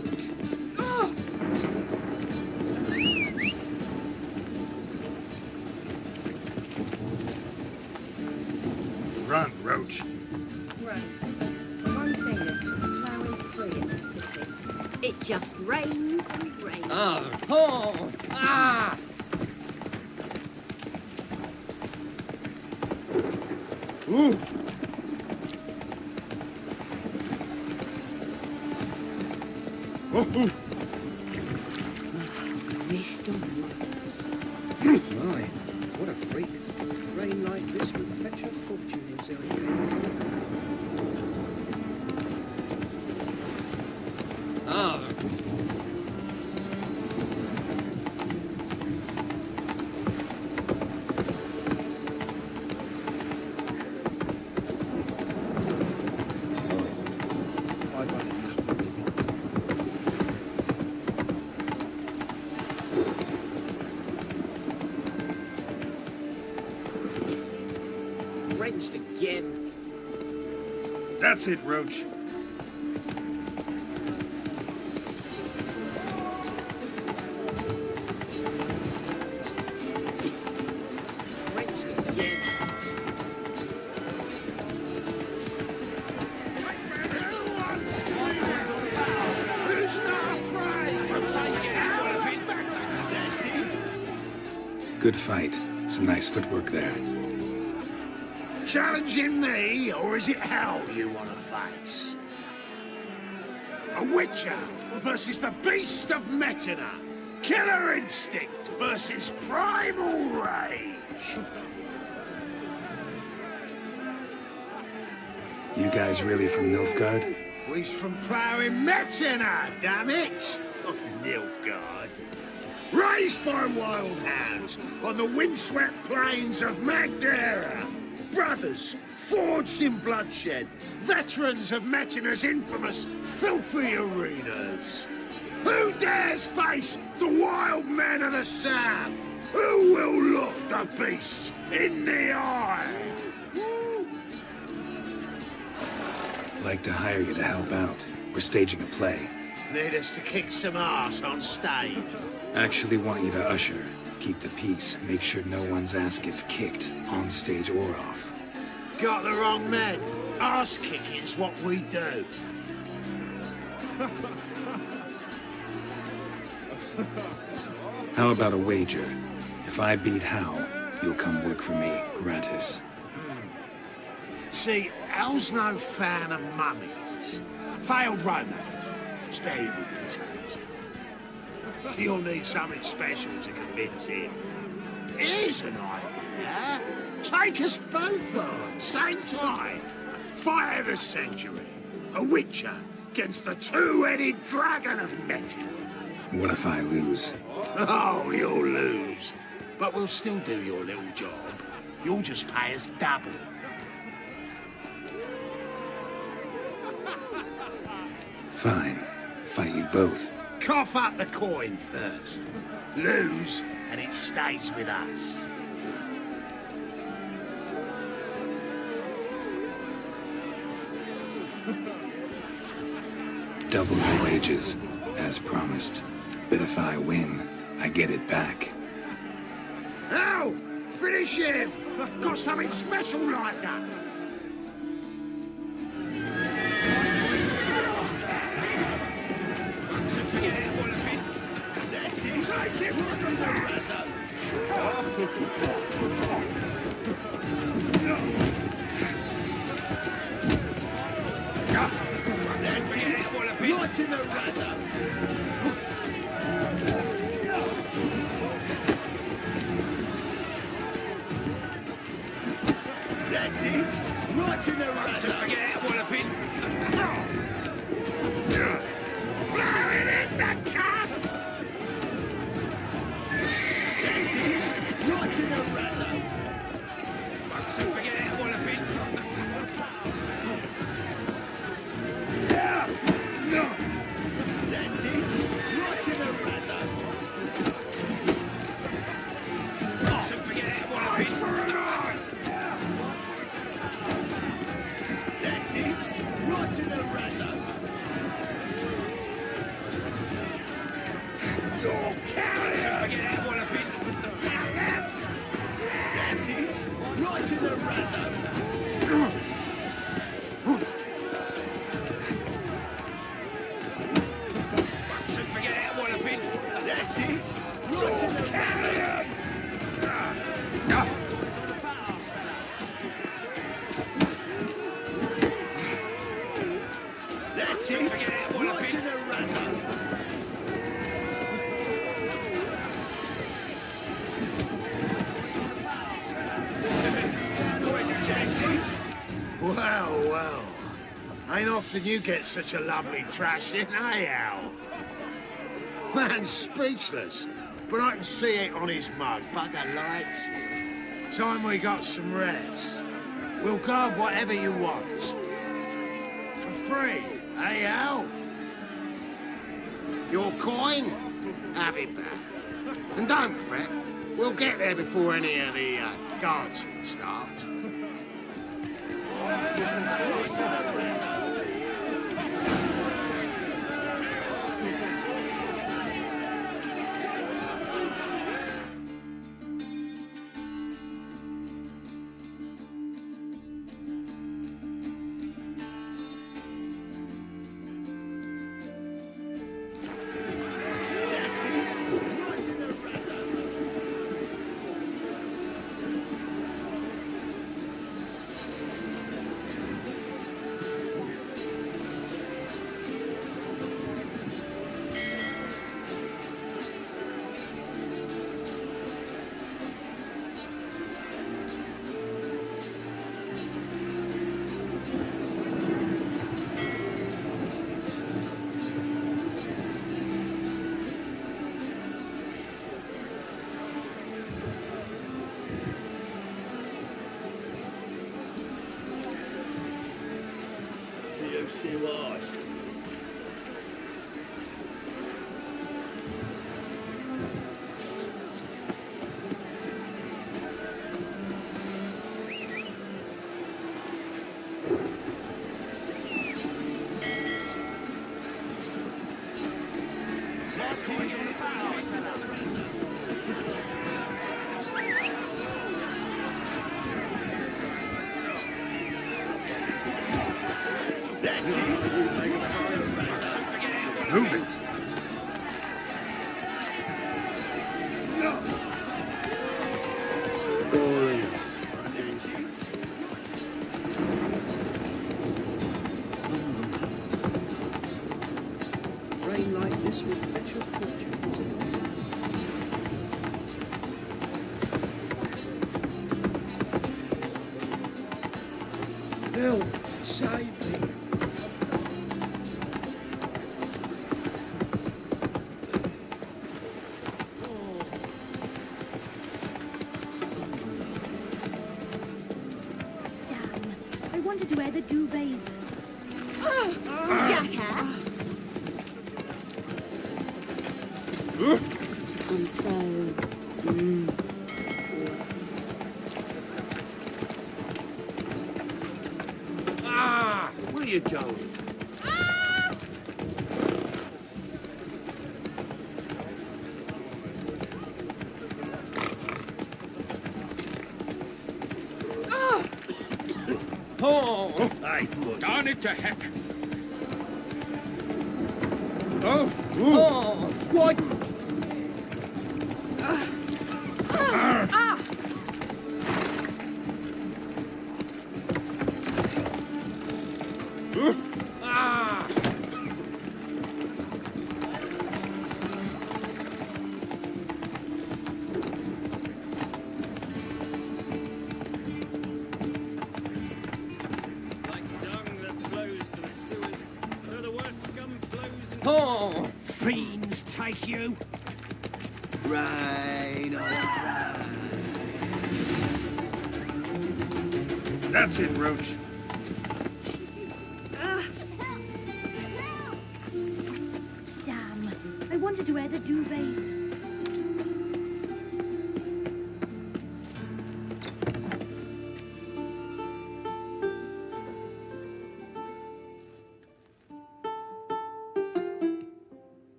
Run, Roach. Right. The one thing is plowing free in the city. It just rains and rains. Ooh. Oh. Mist on woods. My, what a freak. Rain like this would fetch a fortune in Zillion. Wrenched again. That's it, Roach. Wrenched again. Who's not afraid to take our That's it. Good fight. Some nice footwork there. Challenging me, or is it hell you want to face? A Witcher versus the Beast of Metina. Killer instinct versus primal rage. You guys really from Nilfgaard? He's from ploughing Metina, damn it! Not Nilfgaard. Raised by wild hounds on the windswept plains of Magdera. Brothers, forged in bloodshed, veterans of Metina's infamous filthy arenas. Who dares face the wild men of the south? Who will look the beasts in the eye? Like to hire you to help out. We're staging a play. Need us to kick some ass on stage. Actually want you to usher. Keep the peace. Make sure no one's ass gets kicked, on stage or off. Got the wrong men. Ass kicking's what we do. How about a wager? If I beat Hal, you'll come work for me, gratis. See, Hal's no fan of mummies. Failed romance. Spare you the details. You'll need something special to convince him. Here's an idea. Take us both on, same time. Fight of the century. A Witcher against the two-headed dragon of Metina. What if I lose? Oh, you'll lose. But we'll still do your little job. You'll just pay us double. Fine. Fight you both. Cough up the coin first. Lose, and it stays with us. double your wages, as promised. But if I win, I get it back. Ow! Finish him! Got something special like that! That's it! Take him to the razor! That's it! Right in the razor! That's it! Right in the razor! Forget it, Walloping! Blowing in the cat! That's it! Right in the razor! Forget it, Walloping! That's it! Right in the razor! Forget it, Walloping! For an eye! That's it! Right in the razor! You're carrying! Forget it, Walloping! That's it! Right in the razor! Forget it, Walloping! That's it! Right in the razor! That's it! Right in the razor! Well, well. Ain't often you get such a lovely thrashing, eh, Al? Man's speechless, but I can see it on his mug. Bugger likes it. Time we got some rest. We'll go whatever you want. For free, eh, Al? Your coin? Have it back. And don't fret. We'll get there before any of the dancing starts. See what I see. Move it. Rain like this would fetch a fortune. Help! Save me! I wanted to wear the duvets. Jackass! I'm so... Where you going? Oh! Aye, bush. Darn it to heck! Oh! Oh! What? Ah! Like dung that flows to the sewers, so the worst scum flows into... Oh! Fiends take you! Rain on That's it, Roach. Damn. I wanted to wear the duvets.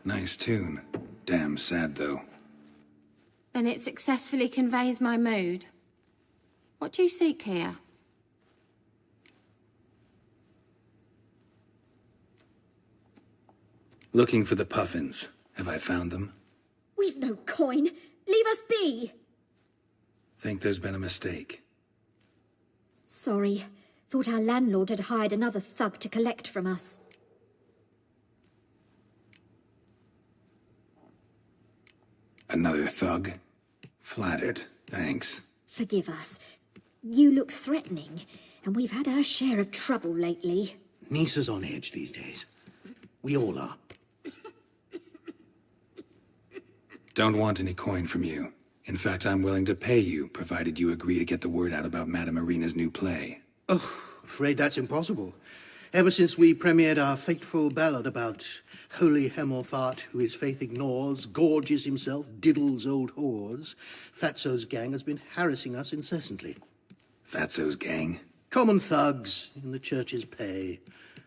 Nice tune. Damn sad, though. Then it successfully conveys my mood. What do you seek here? Looking for the puffins. Have I found them? We've no coin. Leave us be. Think there's been a mistake. Sorry. Thought our landlord had hired another thug to collect from us. Another thug? Flattered. Thanks. Forgive us. You look threatening, and we've had our share of trouble lately. Nisa's on edge these days. We all are. Don't want any coin from you. In fact, I'm willing to pay you, provided you agree to get the word out about Madame Irina's new play. Oh, afraid that's impossible. Ever since we premiered our fateful ballad about holy Hemelfart, who his faith ignores, gorges himself, diddles old whores, Fatso's gang has been harassing us incessantly. Fatso's gang? Common thugs in the church's pay.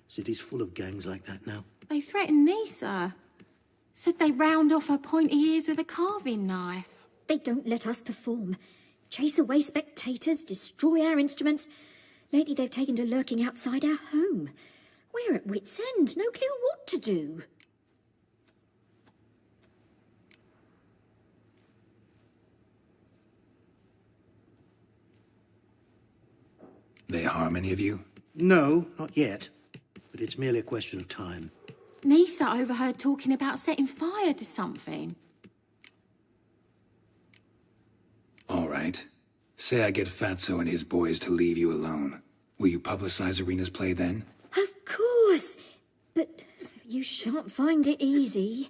City's full of gangs like that now. They threatened Nisa. Said they round off her pointy ears with a carving knife. They don't let us perform. Chase away spectators, destroy our instruments. Lately they've taken to lurking outside our home. We're at wit's end, no clue what to do. They harm any of you? No, not yet. But it's merely a question of time. Nisa overheard talking about setting fire to something. All right. Say I get Fatso and his boys to leave you alone. Will you publicize Irina's play then? Of course. But you shan't find it easy.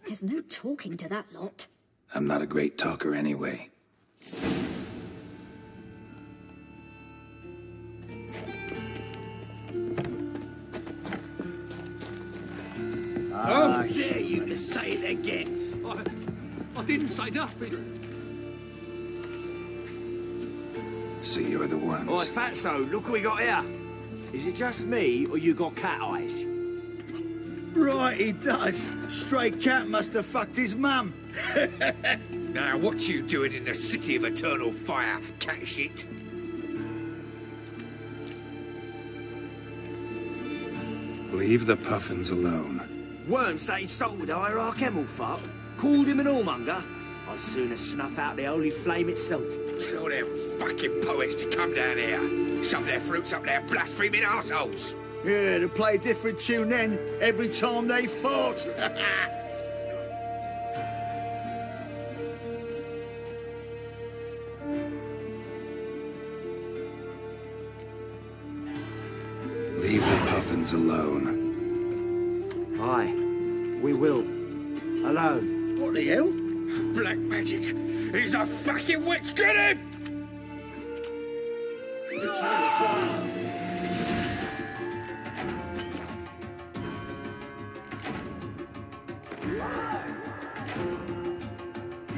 There's no talking to that lot. I'm not a great talker anyway. How dare you to say it again? I didn't say nothing. So you're the ones. Oi, Fatso, look what we got here. Is it just me, or you got cat eyes? Right, he does. Stray cat must have fucked his mum. Now, what you doing in the city of eternal fire, cat shit? Leave the puffins alone. Worms that insulted Hierarch Hemelfart, called him an whoremonger. I'd sooner snuff out the holy flame itself. Tell them fucking poets to come down here. Shove their fruits up their blaspheming arseholes. Yeah, to play a different tune then, every time they fought. Leave the puffins alone. Aye, we will. Alone. What the hell? Black magic. He's a fucking witch. Get him! Eternal fire.